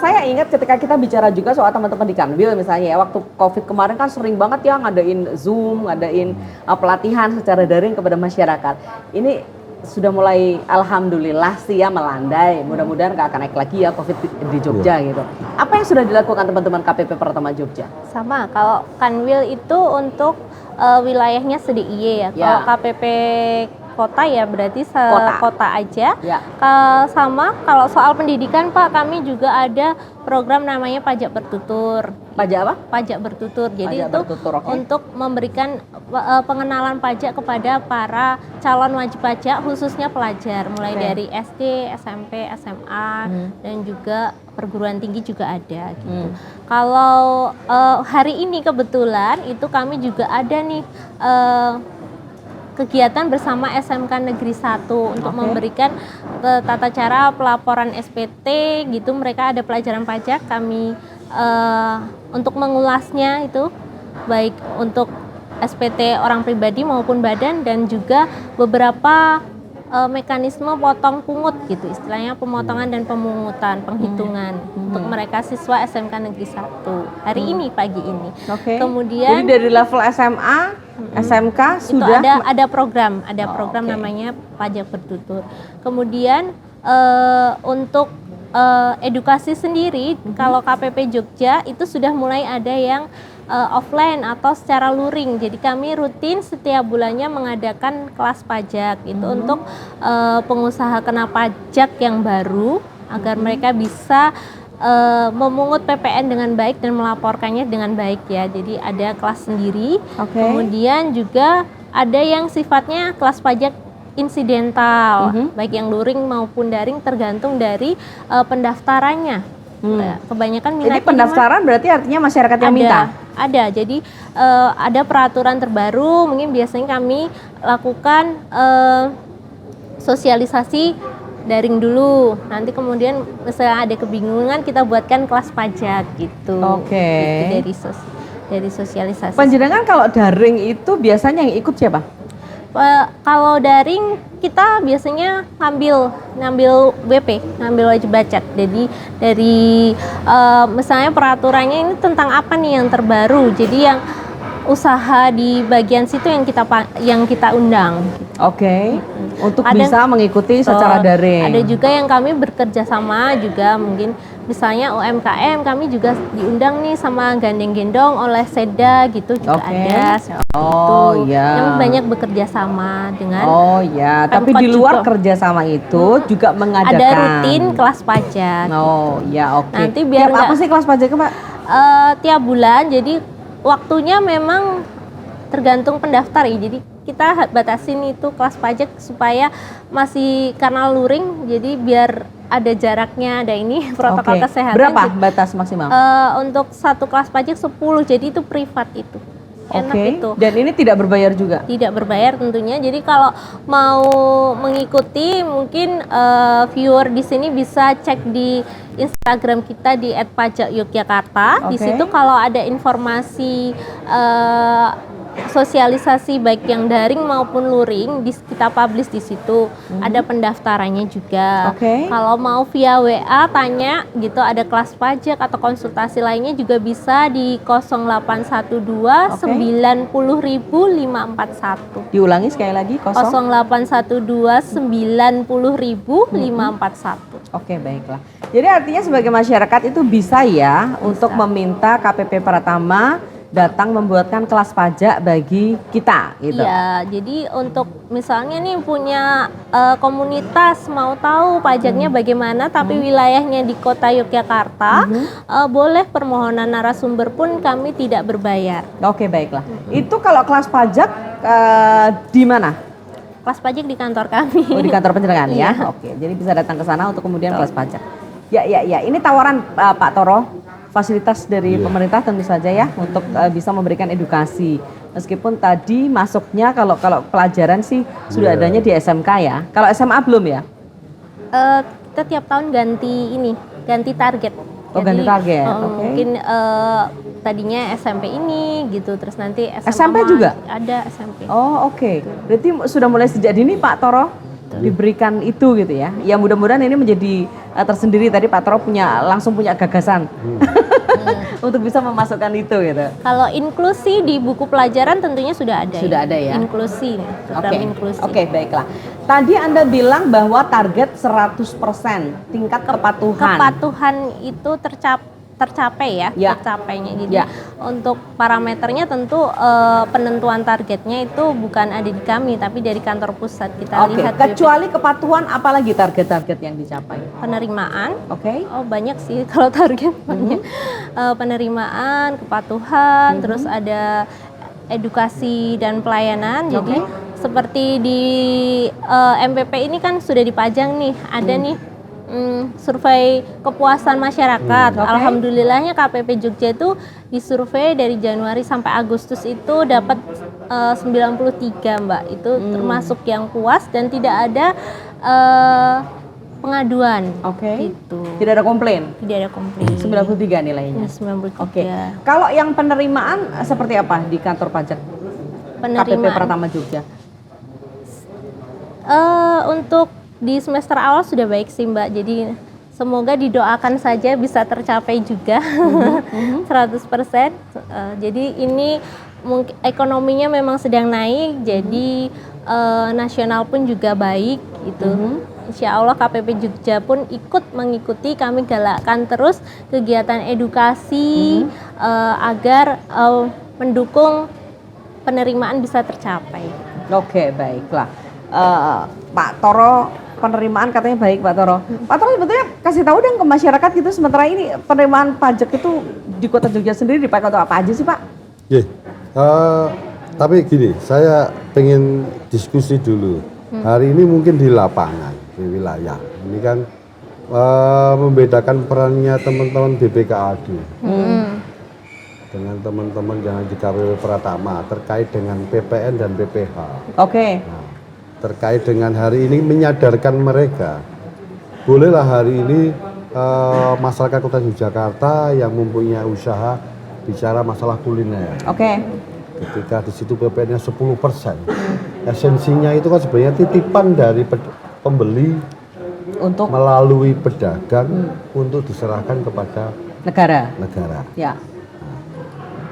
saya ingat ketika kita bicara juga soal teman-teman di Kanwil misalnya ya, waktu COVID kemarin kan sering banget ya ngadain Zoom, ngadain pelatihan secara daring kepada masyarakat. Ini sudah mulai alhamdulillah sih ya melandai, mudah-mudahan nggak akan naik lagi ya COVID di Jogja gitu. Apa yang sudah dilakukan teman-teman KPP Pratama Jogja? Sama, kalau Kanwil itu untuk wilayahnya se-DIY ya. Kalau KPP kota ya berarti kota aja. Sama kalau soal pendidikan Pak, kami juga ada program namanya pajak bertutur. Pajak apa? Pajak bertutur. Jadi pajak itu bertutur, untuk memberikan pengenalan pajak kepada para calon wajib pajak khususnya pelajar mulai dari SD, SMP, SMA dan juga perguruan tinggi juga ada gitu. Kalau hari ini kebetulan itu kami juga ada nih kegiatan bersama SMK Negeri 1 untuk memberikan tata cara pelaporan SPT gitu. Mereka ada pelajaran pajak, kami untuk mengulasnya itu baik untuk SPT orang pribadi maupun badan dan juga beberapa mekanisme potong pungut gitu, istilahnya pemotongan dan pemungutan penghitungan untuk mereka siswa SMK Negeri 1 hari ini pagi ini. Kemudian jadi dari level SMA, SMK itu sudah ada program namanya pajak bertutur. Kemudian untuk edukasi sendiri kalau KPP Jogja itu sudah mulai ada yang offline atau secara luring. Jadi kami rutin setiap bulannya mengadakan kelas pajak itu untuk pengusaha kena pajak yang baru agar mereka bisa memungut PPN dengan baik dan melaporkannya dengan baik ya. Jadi ada kelas sendiri. Kemudian juga ada yang sifatnya kelas pajak insidental, baik yang luring maupun daring tergantung dari pendaftarannya. Kebanyakan minatnya. Jadi pendaftaran berarti artinya masyarakat yang minta? Ada, jadi ada peraturan terbaru, mungkin biasanya kami lakukan sosialisasi daring dulu, nanti kemudian misalnya ada kebingungan kita buatkan kelas pajak gitu. Gitu, dari sosialisasi. Panjenengan kalau daring itu biasanya yang ikut siapa? Kalau daring kita biasanya ngambil WP, ngambil wajib pajak. Jadi dari misalnya peraturannya ini tentang apa nih yang terbaru. Jadi yang usaha di bagian situ yang kita undang. Untuk bisa mengikuti secara daring. Ada juga yang kami bekerja sama juga mungkin misalnya UMKM kami juga diundang nih sama gandeng-gendong oleh Seda gitu juga ada. Yang banyak bekerja sama dengan tapi di luar kerjasama itu juga mengadakan ada rutin kelas pajak. Nanti biar apa sih kelas pajaknya Pak? Tiap bulan, jadi waktunya memang tergantung pendaftar ya. Jadi kita batasin itu kelas pajak supaya masih karena luring, jadi biar ada jaraknya, ada ini protokol kesehatan. Berapa batas maksimal? Untuk satu kelas pajak 10, jadi itu privat itu. enak Oke. itu. Dan ini tidak berbayar juga. Tidak berbayar tentunya. Jadi kalau mau mengikuti mungkin viewer di sini bisa cek di Instagram kita di @pajakyogyakarta. Di Oke. situ kalau ada informasi sosialisasi baik yang daring maupun luring kita publish di situ. Ada pendaftarannya juga. Oke. Kalau mau via WA tanya gitu ada kelas pajak atau konsultasi lainnya juga bisa di 0812 90.541. Diulangi sekali lagi 0812 90.541. Oke, baiklah. Jadi artinya sebagai masyarakat itu bisa ya untuk meminta KPP Pratama datang membuatkan kelas pajak bagi kita gitu. Iya, jadi untuk misalnya nih punya komunitas mau tahu pajaknya bagaimana tapi wilayahnya di Kota Yogyakarta, boleh permohonan narasumber pun kami tidak berbayar. Oke, baiklah. Itu kalau kelas pajak di mana? Kelas pajak di kantor kami. Oh, di kantor pencegahan ya. Iya. Oke, jadi bisa datang ke sana untuk kemudian kelas pajak. Ya. Ini tawaran Pak Toro, fasilitas dari pemerintah tentu saja ya untuk bisa memberikan edukasi. Meskipun tadi masuknya kalau pelajaran sih sudah adanya di SMK ya. Kalau SMA belum ya? Kita tiap tahun ganti target. Oh, ganti target. Oke. Mungkin tadinya SMP ini gitu, terus nanti SMA SMP juga? Ada SMP. Oh, oke. Berarti sudah mulai sejak dini Pak Toro diberikan itu gitu ya. Ya mudah-mudahan ini menjadi tersendiri. Tadi Pak Toro langsung punya gagasan untuk bisa memasukkan itu gitu. Kalau inklusi di buku pelajaran tentunya sudah ada. Sudah ada ya? Inklusi, program inklusi. Oke, baiklah. Tadi Anda bilang bahwa target 100% tingkat kepatuhan. Kepatuhan itu tercapai ya, Ya. tercapainya. Jadi Ya. untuk parameternya tentu penentuan targetnya itu bukan ada di kami tapi dari kantor pusat. Kita Oke, lihat kecuali kepatuhan apalagi target-target yang dicapai? penerimaan. Oke. Oh, banyak sih kalau target banyak. Penerimaan, kepatuhan, terus ada edukasi dan pelayanan. Jadi seperti di MPP ini kan sudah dipajang nih, ada nih survei kepuasan masyarakat. Alhamdulillahnya KPP Jogja itu disurvei dari Januari sampai Agustus itu dapat 93 Mbak. Itu termasuk yang puas dan tidak ada pengaduan. Oke. Gitu. Tidak ada komplain. Tidak ada komplain. 93 nilainya. 93. Oke. Kalau yang penerimaan seperti apa di kantor pajak KPP Penerimaan. Pratama Jogja? Untuk di semester awal sudah baik sih Mbak. Jadi semoga didoakan saja bisa tercapai juga 100%. Jadi ini ekonominya memang sedang naik. Jadi nasional pun juga baik gitu. Insya Allah KPP Jogja pun ikut mengikuti. Kami galakkan terus kegiatan edukasi agar mendukung penerimaan bisa tercapai. Oke, baiklah. Pak Toro, penerimaan katanya baik Pak Toro. Pak Toro sebetulnya kasih tahu dong ke masyarakat gitu sementara ini penerimaan pajak itu di Kota Jogja sendiri dipakai untuk apa aja sih Pak? Tapi gini, saya pengen diskusi dulu. Hari ini mungkin di lapangan, di wilayah. Ini kan membedakan perannya teman-teman BPKAD dengan teman-teman yang di KPP Pratama terkait dengan PPN dan PPH. Oke. Nah, terkait dengan hari ini menyadarkan mereka, bolehlah hari ini masyarakat Kota Yogyakarta yang mempunyai usaha bicara masalah kuliner. Oke. Ketika di situ PPN-nya 10%, esensinya itu kan sebenarnya titipan dari pembeli Untuk melalui pedagang untuk diserahkan kepada negara. Ya.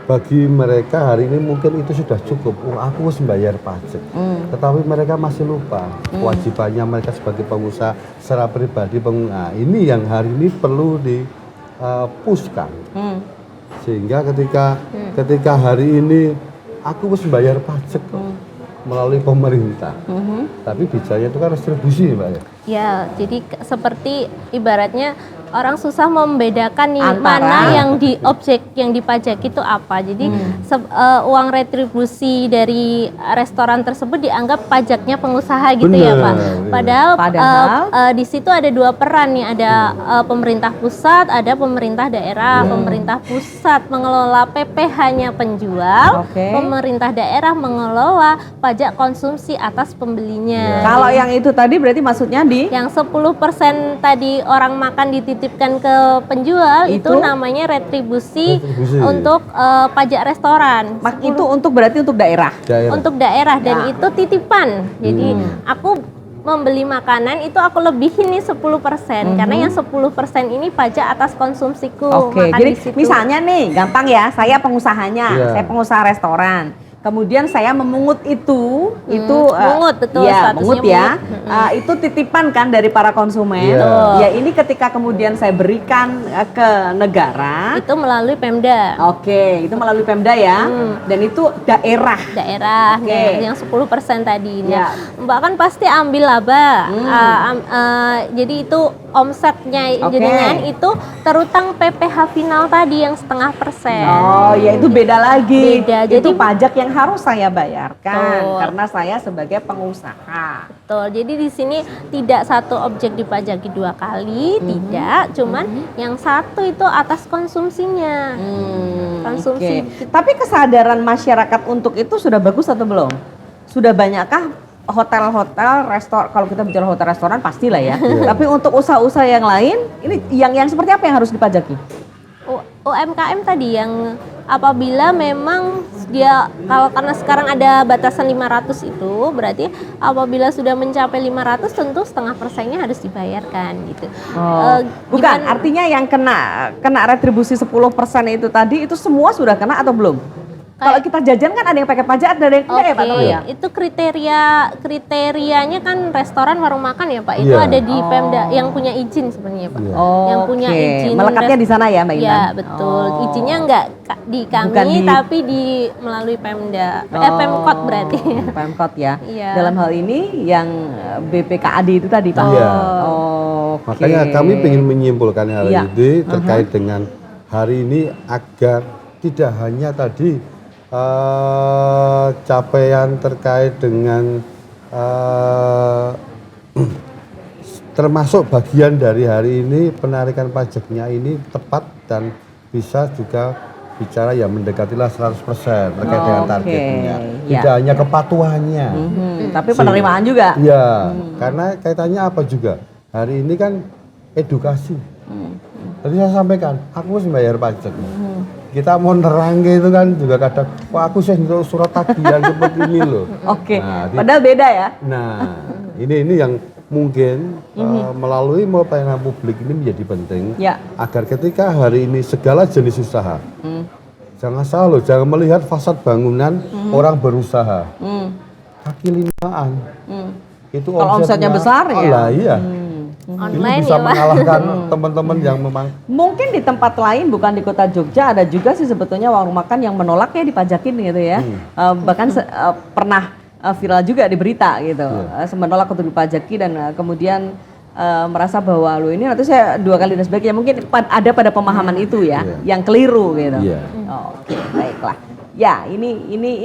Bagi mereka hari ini mungkin itu sudah cukup. Aku harus bayar pajak. Tetapi mereka masih lupa kewajibannya mereka sebagai pengusaha secara pribadi. Nah, ini yang hari ini perlu dipuskan. Sehingga ketika hari ini aku harus bayar pajak melalui pemerintah. Tapi bicaranya itu kan restribusi, Mbak ya. Ya, jadi seperti ibaratnya orang susah membedakan nih Antara- mana yang di objek yang dipajak itu apa. Jadi uang retribusi dari restoran tersebut dianggap pajaknya pengusaha gitu ya Bener, Pak. iya. Padahal, Padahal? di situ ada dua peran nih, ada pemerintah pusat, ada pemerintah daerah. Pemerintah pusat mengelola PPh-nya penjual, Oke. pemerintah daerah mengelola pajak konsumsi atas pembelinya. Kalau yang itu tadi berarti maksudnya di Yang 10% tadi orang makan dititipkan ke penjual itu, Itu? namanya retribusi, Retribusi. untuk pajak restoran. itu untuk berarti untuk daerah. Daerah. Untuk daerah dan Ya. itu titipan. Jadi aku membeli makanan itu aku lebihin nih 10% karena yang 10% ini pajak atas konsumsiku. Oke, makan jadi di situ. misalnya nih, gampang ya, saya pengusahanya, Iya. saya pengusaha restoran. Kemudian saya memungut itu mungut, betul, ya, statusnya mungut ya. mungut. Itu titipan kan dari para konsumen. Iya. Ya ini ketika kemudian saya berikan ke negara. itu melalui Pemda. Oke, itu melalui Pemda ya. Dan itu daerah. Daerah Oke. nah, yang 10% tadi. Ya. Nah, Mbak kan pasti ambil laba. Jadi itu omsetnya Oke. jenengan itu terutang PPh final tadi yang 0,5%. Oh, ya itu beda lagi. Beda, Itu jadi- pajak yang harus saya bayarkan Betul. karena saya sebagai pengusaha. Betul. Jadi di sini tidak satu objek dipajaki 2 kali, tidak. Cuman yang satu itu atas konsumsinya. Konsumsi. Oke. Tapi kesadaran masyarakat untuk itu sudah bagus atau belum? Sudah banyakkah hotel-hotel, kalau kita bicara hotel restoran pastilah ya. Tapi untuk usaha-usaha yang lain, ini yang seperti apa yang harus dipajaki? UMKM tadi yang apabila memang dia karena sekarang ada batasan 500 itu berarti apabila sudah mencapai 500 tentu 0,5%-nya harus dibayarkan gitu. Bukan, Gimana- artinya yang kena retribusi 10% itu tadi itu semua sudah kena atau belum? Kalau kita jajan kan ada yang pakai pajak, ada yang tidak ya Pak Toro ya? Itu kriterianya kan restoran warung makan ya Pak. Itu Iya. ada di Pemda yang punya izin sebenarnya Pak. Iya. Yang punya Oke. izin Melekatnya di sana ya Mbak Intan? Ya betul. Oh. Izinnya enggak di kami Bukan di- tapi melalui Pemda. Pemkot berarti. Pemkot ya. Iya. Dalam hal ini yang BPKAD itu tadi Pak. Iya. Oke. Makanya kami ingin menyimpulkan hal Iya. ini terkait dengan hari ini agar tidak hanya tadi capaian terkait dengan termasuk bagian dari hari ini penarikan pajaknya ini tepat dan bisa juga bicara ya mendekatilah 100% terkait dengan Oke, targetnya. ya. Tidak hanya kepatuhannya. Tapi penerimaan juga. Iya, karena kaitannya apa juga? Hari ini kan edukasi. Tadi saya sampaikan, aku harus bayar pajak. Kita mau nerangke itu kan juga kadang, wah aku sih untuk surat tagihan seperti ini loh. Oke. Nah, Padahal beda ya. Nah, ini yang mungkin melalui pelayanan publik ini menjadi penting Ya. agar ketika hari ini segala jenis usaha, jangan salah loh, jangan melihat fasad bangunan orang berusaha. Kaki limaan. Itu Kalau omsetnya besar ya? Oh lah iya. Online Ini bisa ya Pak. mengalahkan teman-teman yang memang Mungkin di tempat lain bukan di kota Jogja ada juga sih sebetulnya warung makan yang menolak ya dipajakin gitu ya. Bahkan pernah viral juga di berita gitu. Menolak untuk dipajaki dan kemudian merasa bahwa lo ini nanti saya 2 kali dan sebagainya. Mungkin ada pada pemahaman itu ya yang keliru gitu. Iya. Oke, baiklah. Ya, ini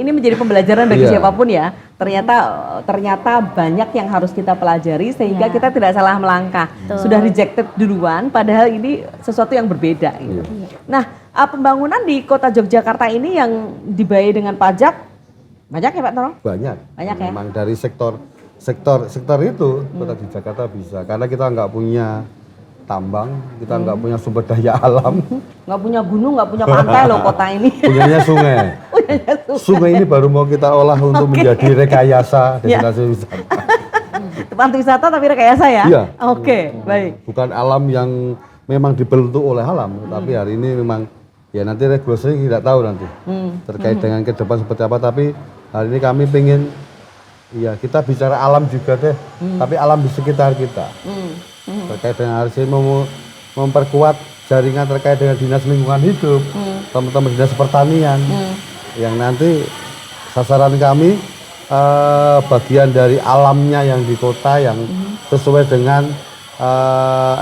menjadi pembelajaran bagi Iya. siapapun ya. Ternyata banyak yang harus kita pelajari sehingga Iya. kita tidak salah melangkah. Betul. Sudah rejected duluan padahal ini sesuatu yang berbeda gitu. Nah, pembangunan di Kota Yogyakarta ini yang dibayar dengan pajak banyak ya Pak Toro? banyak. Banyak ya? Memang dari sektor itu kota di Jakarta bisa karena kita nggak punya tambang, kita nggak punya sumber daya alam, Nggak punya gunung, nggak punya pantai loh kota ini. punyanya sungai. Sungai ini baru mau kita olah untuk menjadi rekayasa Ya. destinasi wisata. Tempat wisata tapi rekayasa ya? Iya. Oke, baik. Bukan alam yang memang dibentuk oleh alam, tapi hari ini memang ya nanti regulasinya tidak tahu nanti terkait dengan ke depan seperti apa. Tapi hari ini kami pengen ya kita bicara alam juga deh, tapi alam di sekitar kita. Terkait dengan harus memperkuat jaringan terkait dengan dinas lingkungan hidup, teman-teman dinas pertanian, yang nanti sasaran kami bagian dari alamnya yang di kota yang sesuai dengan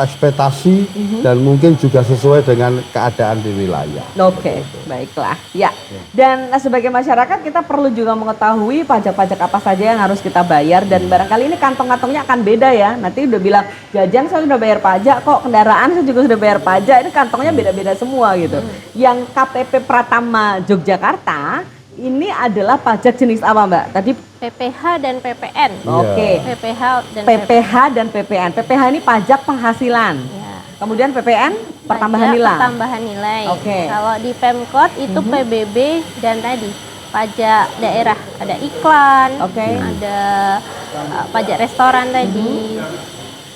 ekspektasi dan mungkin juga sesuai dengan keadaan di wilayah. Oke, baiklah. Ya. Dan sebagai masyarakat kita perlu juga mengetahui pajak-pajak apa saja yang harus kita bayar dan barangkali ini kantong-kantongnya akan beda ya. Nanti udah bilang jajan saya sudah bayar pajak kok, kendaraan saya juga sudah bayar pajak. Ini kantongnya beda-beda semua gitu. Yang KTP Pratama Yogyakarta ini adalah pajak jenis apa Mbak? Tadi PPH dan PPN. Oke. PPH dan PPH dan PPN. PPH ini pajak penghasilan. Ya. Kemudian PPN pertambahan Pajak nilai. Pertambahan nilai. Oke. Kalau di Pemkot itu PBB dan tadi pajak daerah, ada iklan, Oke. ada pajak restoran tadi,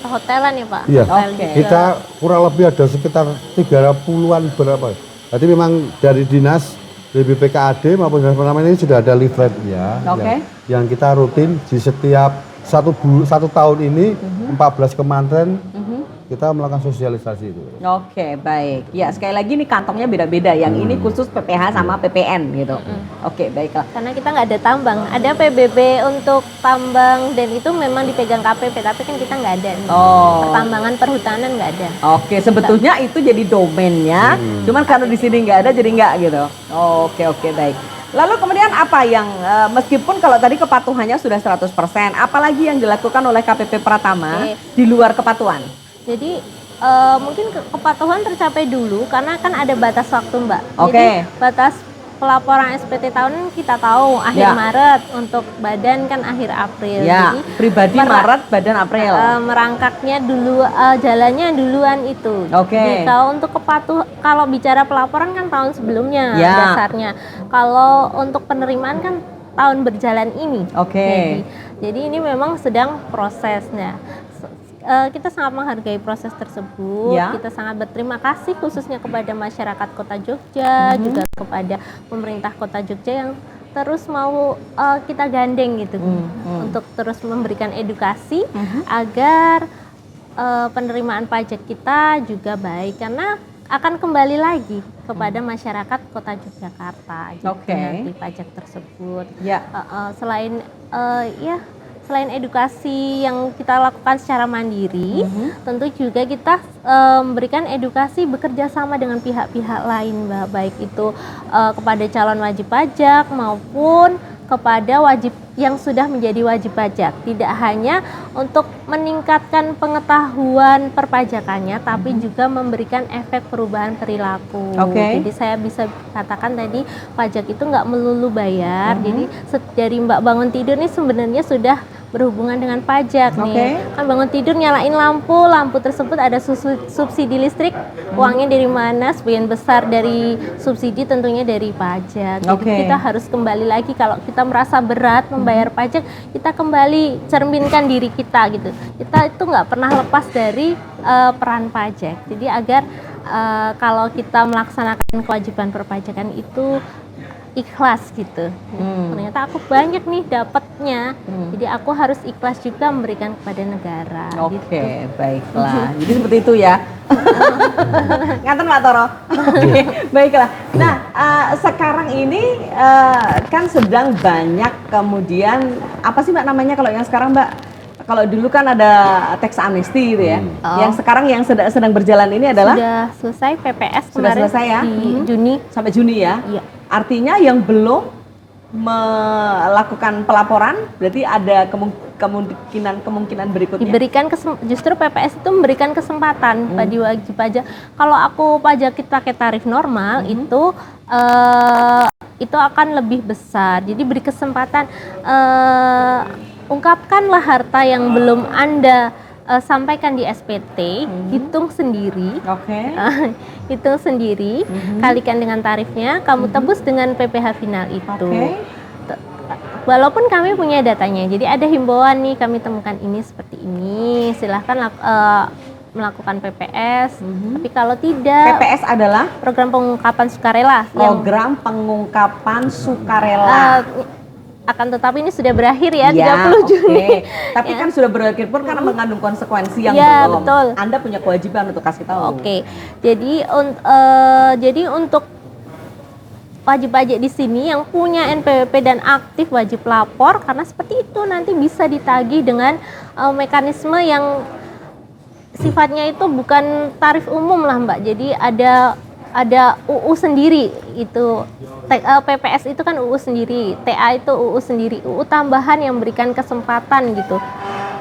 hotelan ya Pak. Iya. Hotel Oke. juga. Kita kurang lebih ada sekitar 30-an berapa. Jadi memang dari dinas BPKAD maupun dinas penanaman ini sudah ada leafletnya Oke. yang kita rutin di setiap satu tahun ini 14 kementerian kita melakukan sosialisasi itu. Oke, baik. Ya, sekali lagi nih kantongnya beda-beda. Yang ini khusus PPH sama PPN gitu. Oke, baiklah. Karena kita nggak ada tambang, ada PBB untuk tambang dan itu memang dipegang KPP, tapi kan kita nggak ada. nih. Oh. Pertambangan perhutanan nggak ada. Oke, sebetulnya itu jadi domainnya. Cuman karena di sini nggak ada jadi nggak gitu. Oke, baik. Lalu kemudian apa yang meskipun kalau tadi kepatuhannya sudah 100%, apalagi yang dilakukan oleh KPP Pratama Oke. di luar kepatuhan? Jadi mungkin kepatuhan tercapai dulu karena kan ada batas waktu Mbak. Oke. Jadi batas pelaporan SPT tahunan kita tahu akhir Ya. Maret, untuk badan kan akhir April. Ya, Jadi pribadi Maret, badan April. merangkaknya dulu jalannya duluan itu. Oke. Jadi kalau untuk kalau bicara pelaporan kan tahun sebelumnya Ya. dasarnya. Kalau untuk penerimaan kan tahun berjalan ini. Oke. Jadi ini memang sedang prosesnya. Kita sangat menghargai proses tersebut. Ya. Kita sangat berterima kasih khususnya kepada masyarakat Kota Jogja, juga kepada pemerintah Kota Jogja yang terus mau kita gandeng gitu untuk terus memberikan edukasi agar penerimaan pajak kita juga baik karena akan kembali lagi kepada masyarakat Kota Yogyakarta gitu, Oke. nanti pajak tersebut. Ya. Selain edukasi yang kita lakukan secara mandiri, tentu juga kita memberikan edukasi bekerja sama dengan pihak-pihak lain, Mbak, baik itu kepada calon wajib pajak maupun kepada wajib yang sudah menjadi wajib pajak. Tidak hanya untuk meningkatkan pengetahuan perpajakannya, tapi juga memberikan efek perubahan perilaku. Oke. Jadi saya bisa katakan tadi pajak itu nggak melulu bayar. Jadi dari Mbak bangun tidur nih sebenarnya sudah berhubungan dengan pajak nih. Kan bangun tidur nyalain lampu tersebut ada subsidi listrik, uangnya dari mana? Sebagian besar dari subsidi tentunya dari pajak. Jadi Oke. kita harus kembali lagi kalau kita merasa berat membayar pajak, kita kembali cerminkan diri kita gitu. Kita itu nggak pernah lepas dari peran pajak. Jadi agar kalau kita melaksanakan kewajiban perpajakan itu ikhlas gitu. Ternyata aku banyak nih dapatnya. Jadi aku harus ikhlas juga memberikan kepada negara. Oke, Gitu. baiklah. Jadi seperti itu ya. Ngaten Pak Toro. Oke, baiklah. Nah, sekarang ini kan sedang banyak kemudian apa sih Mbak namanya kalau yang sekarang Mbak? Kalau dulu kan ada tax amnesty gitu ya. Yang sekarang yang sedang berjalan ini adalah Sudah selesai PPS Sudah kemarin selesai ya? di Juni. sampai Juni ya. Iya. Artinya yang belum melakukan pelaporan berarti ada kemungkinan berikutnya. Diberikan justru PPS itu memberikan kesempatan bagi wajib pajak. Kalau aku pajak kita pakai tarif normal itu akan lebih besar. Jadi beri kesempatan ungkapkanlah harta yang belum Anda sampaikan di SPT, hitung sendiri. Oke. Hitung sendiri, kalikan dengan tarifnya, kamu tebus dengan PPh final itu. Oke. Walaupun kami punya datanya, jadi ada himbauan nih, kami temukan ini seperti ini, silahkan melakukan PPS. Tapi kalau tidak, PPS adalah program pengungkapan sukarela yang program pengungkapan sukarela. akan tetapi ini sudah berakhir ya, 30 oke. Juni. Tapi kan sudah berakhir pun karena mengandung konsekuensi yang Ya, belum. betul. Anda punya kewajiban untuk kasih tahu. Oke, jadi untuk wajib pajak di sini yang punya NPWP dan aktif wajib lapor, karena seperti itu nanti bisa ditagih dengan mekanisme yang sifatnya itu bukan tarif umum lah Mbak. Jadi ada UU sendiri itu. PPS itu kan UU sendiri, TA itu UU sendiri, UU tambahan yang memberikan kesempatan gitu.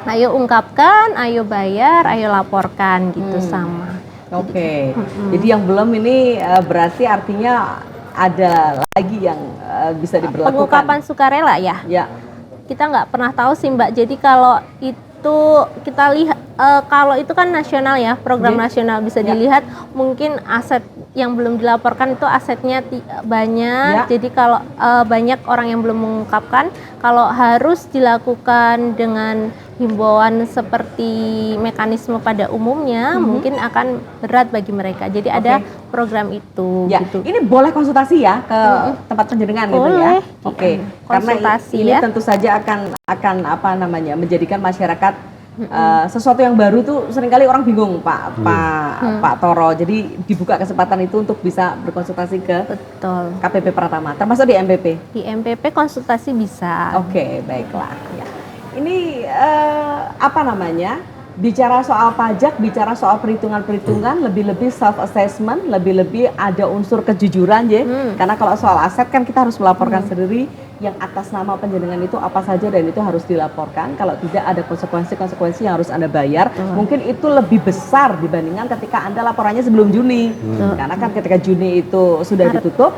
Ayo ungkapkan, ayo bayar, ayo laporkan gitu sama. Oke. Jadi yang belum ini berarti artinya ada lagi yang bisa diberlakukan. Pengungkapan sukarela ya. Ya. Kita nggak pernah tahu sih Mbak. Jadi kalau itu kita lihat kalau itu kan nasional ya, program nasional bisa dilihat mungkin aset yang belum dilaporkan itu asetnya banyak. Jadi kalau banyak orang yang belum mengungkapkan, kalau harus dilakukan dengan himbauan seperti mekanisme pada umumnya mungkin akan berat bagi mereka. Jadi ada program itu. Ya, gitu. ini boleh konsultasi ya ke tempat penjenengan gitu ya. Oke. Karena Konsultasi ini ya. tentu saja akan apa namanya menjadikan masyarakat sesuatu yang baru tuh seringkali orang bingung Pak Toro. Jadi dibuka kesempatan itu untuk bisa berkonsultasi ke Betul. KPP Pratama, termasuk di MPP. Di MPP konsultasi bisa. Oke, baiklah. Ya. Ini apa namanya? Bicara soal pajak, bicara soal perhitungan-perhitungan, lebih-lebih self assessment, lebih-lebih ada unsur kejujuran ya. Karena kalau soal aset kan kita harus melaporkan sendiri yang atas nama penjenengan itu apa saja dan itu harus dilaporkan. Kalau tidak ada konsekuensi yang harus Anda bayar. Mungkin itu lebih besar dibandingkan ketika Anda laporannya sebelum Juni. Karena kan ketika Juni itu sudah ditutup,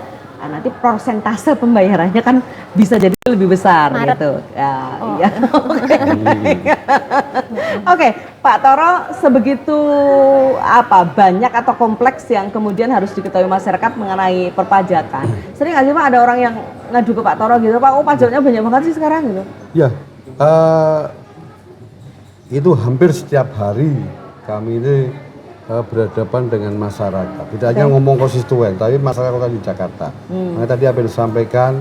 nanti persentase pembayarannya kan bisa jadi lebih besar gitu. Ya. Oke, Pak Toro, sebegitu banyak atau kompleks yang kemudian harus diketahui masyarakat mengenai perpajakan. Sering nggak sih Pak ada orang yang ngadu ke Pak Toro gitu, Pak, pajaknya banyak banget sih sekarang gitu? Ya, itu hampir setiap hari kami ini berhadapan dengan masyarakat. Tidak hanya ngomong konstituen, tapi masyarakat kota di Jakarta. Makanya tadi apa yang disampaikan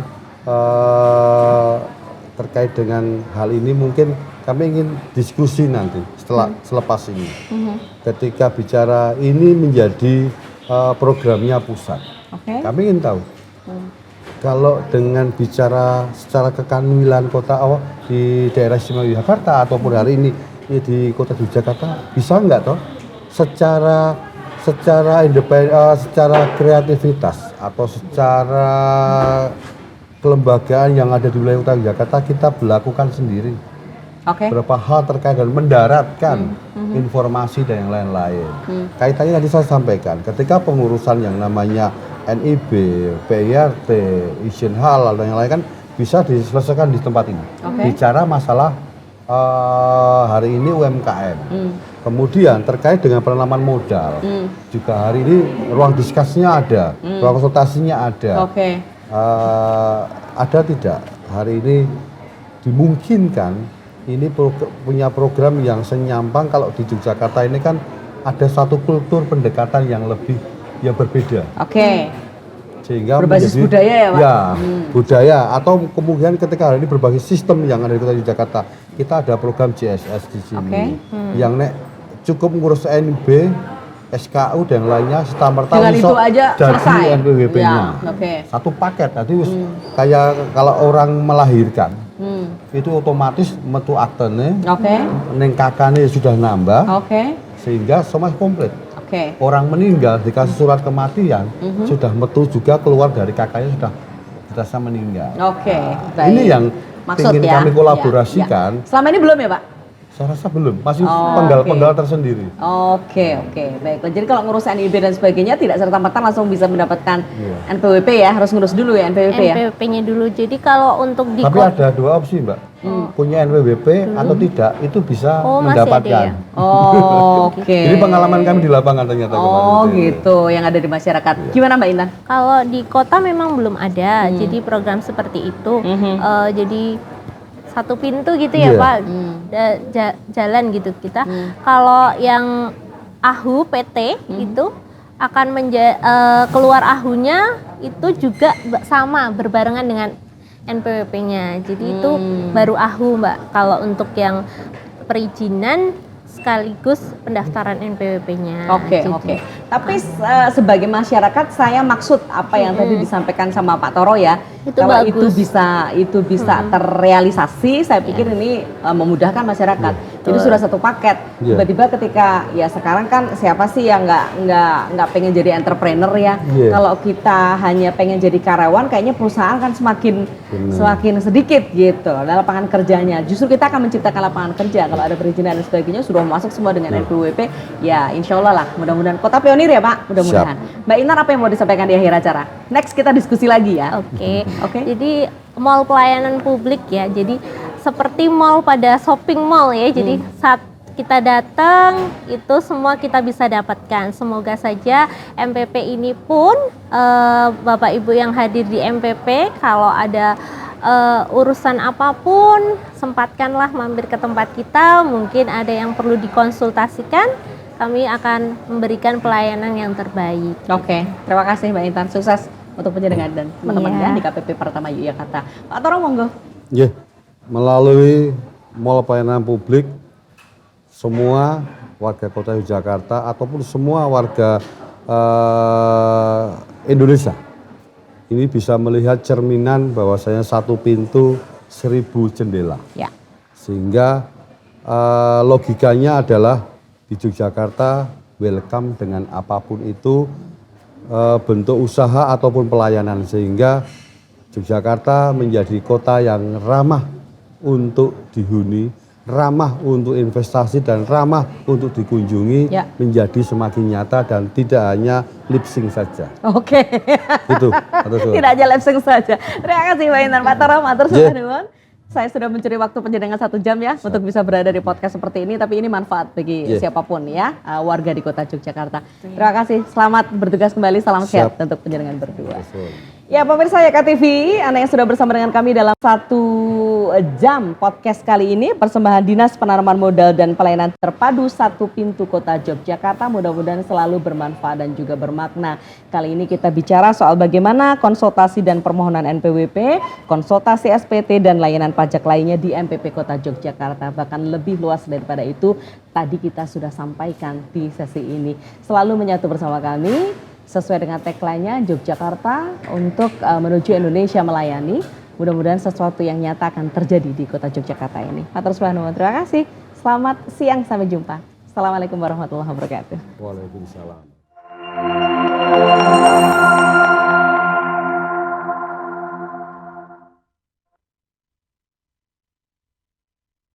terkait dengan hal ini mungkin kami ingin diskusi nanti selepas ini. Ketika bicara ini menjadi programnya pusat, kami ingin tahu kalau dengan bicara secara kekanuilan kota di daerah istimewa Yogyakarta ataupun hari ini di kota Yogyakarta bisa nggak toh secara independen, secara kreativitas atau secara kelembagaan yang ada di wilayah Kota Jakarta kita melakukan sendiri. Beberapa hal terkait dan mendaratkan informasi dan yang lain-lain. Kaitannya tadi saya sampaikan, ketika pengurusan yang namanya NIB, PIRT, izin halal dan yang lain kan bisa diselesaikan di tempat ini. Bicara masalah hari ini UMKM. Kemudian terkait dengan penanaman modal, juga hari ini ruang diskusinya ada, ruang konsultasinya ada. Ada tidak hari ini dimungkinkan ini punya program yang senyampang kalau di Yogyakarta ini kan ada satu kultur pendekatan yang berbeda. Sehingga berbasis budaya ya Pak? Ya, budaya atau kemungkinan ketika hari ini berbasis sistem yang ada di Kota Yogyakarta, kita ada program JSS di sini yang cukup ngurus NIB, SKU dan lainnya serta-merta dengan itu aja selesai NPWP-nya. Satu paket. Nanti kayak kalau orang melahirkan itu otomatis metu aktene, neng kakane sudah nambah, sehingga semua komplit. Orang meninggal dikasih surat kematian sudah metu juga keluar dari kakaknya sudah terasa meninggal. Ini yang ingin kami kolaborasikan. Selama ini belum ya Pak? Saya rasa belum, masih penggal-penggal tersendiri. Baiklah. Jadi kalau ngurus NIB dan sebagainya tidak serta-merta langsung bisa mendapatkan NPWP ya, harus ngurus dulu ya NPWP ya. NPWP-nya dulu. Jadi kalau untuk di tapi ada dua opsi Mbak, punya NPWP atau tidak itu bisa mendapatkan. Jadi pengalaman kami di lapangan ternyata. Gitu, yang ada di masyarakat. Gimana Mbak Intan? Kalau di kota memang belum ada, jadi program seperti itu. Jadi satu pintu gitu ya Pak, jalan gitu kita. Kalau yang AHU PT itu akan keluar AHU-nya itu juga sama berbarengan dengan NPWP-nya. Jadi itu baru AHU Mbak. Kalau untuk yang perizinan sekaligus pendaftaran NPWP-nya. Tapi sebagai masyarakat saya maksud apa yang tadi disampaikan sama Pak Toro ya. Kalau itu bisa terrealisasi, saya pikir ini memudahkan masyarakat. Jadi sudah satu paket. Iya. Tiba-tiba ketika ya sekarang kan siapa sih yang nggak pengen jadi entrepreneur ya? Iya. Kalau kita hanya pengen jadi karyawan, kayaknya perusahaan kan semakin sedikit gitu. Ada lapangan kerjanya. Justru kita akan menciptakan lapangan kerja. Kalau ada perizinan dan sebagainya sudah masuk semua dengan NPWP, ya insya Allah lah. Mudah-mudahan kota pionir ya Pak. Mudah-mudahan. Mbak Intan apa yang mau disampaikan di akhir acara? Next kita diskusi lagi ya. Oke. Oke. Jadi mall pelayanan publik ya. Jadi seperti mall pada shopping mall ya. Jadi saat kita datang itu semua kita bisa dapatkan. Semoga saja MPP ini pun Bapak Ibu yang hadir di MPP kalau ada urusan apapun sempatkanlah mampir ke tempat kita. Mungkin ada yang perlu dikonsultasikan. Kami akan memberikan pelayanan yang terbaik. Oke, terima kasih Mbak Intan. Sukses untuk penjaringan dan teman-teman Iya. ya di KPP Pratama Yogyakarta. Pak Toro monggo. Yeah. Melalui mall pelayanan publik, semua warga kota Yogyakarta ataupun semua warga Indonesia ini bisa melihat cerminan bahwasanya satu pintu 1000 jendela. Ya. Sehingga logikanya adalah di Yogyakarta welcome dengan apapun itu bentuk usaha ataupun pelayanan, sehingga Yogyakarta menjadi kota yang ramah untuk dihuni, ramah untuk investasi dan ramah untuk dikunjungi, Ya. menjadi semakin nyata dan tidak hanya lip sync saja. Oke. Itu. Atur suwun. Tidak aja lapsing saja. Terima kasih Mbak Intan. Pak Toro, matur Yeah. suwun. Saya sudah mencuri waktu penjaringan 1 jam ya untuk bisa berada di podcast seperti ini, tapi ini manfaat bagi Yeah. siapapun ya, warga di kota Yogyakarta. Terima kasih, selamat bertugas kembali, salam sehat untuk penjaringan berdua. Ya pemirsa YK TV, Anda yang sudah bersama dengan kami dalam 1 jam podcast kali ini, persembahan Dinas Penanaman Modal dan Pelayanan Terpadu Satu Pintu Kota Yogyakarta, mudah-mudahan selalu bermanfaat dan juga bermakna. Kali ini kita bicara soal bagaimana konsultasi dan permohonan NPWP, konsultasi SPT dan layanan pajak lainnya di MPP Kota Yogyakarta. Bahkan lebih luas daripada itu, tadi kita sudah sampaikan di sesi ini. Selalu menyatu bersama kami, sesuai dengan tagline-nya Yogyakarta untuk menuju Indonesia melayani. Mudah-mudahan sesuatu yang nyata akan terjadi di kota Yogyakarta ini. Matur suwun, terima kasih. Selamat siang, sampai jumpa. Assalamualaikum warahmatullahi wabarakatuh. Waalaikumsalam.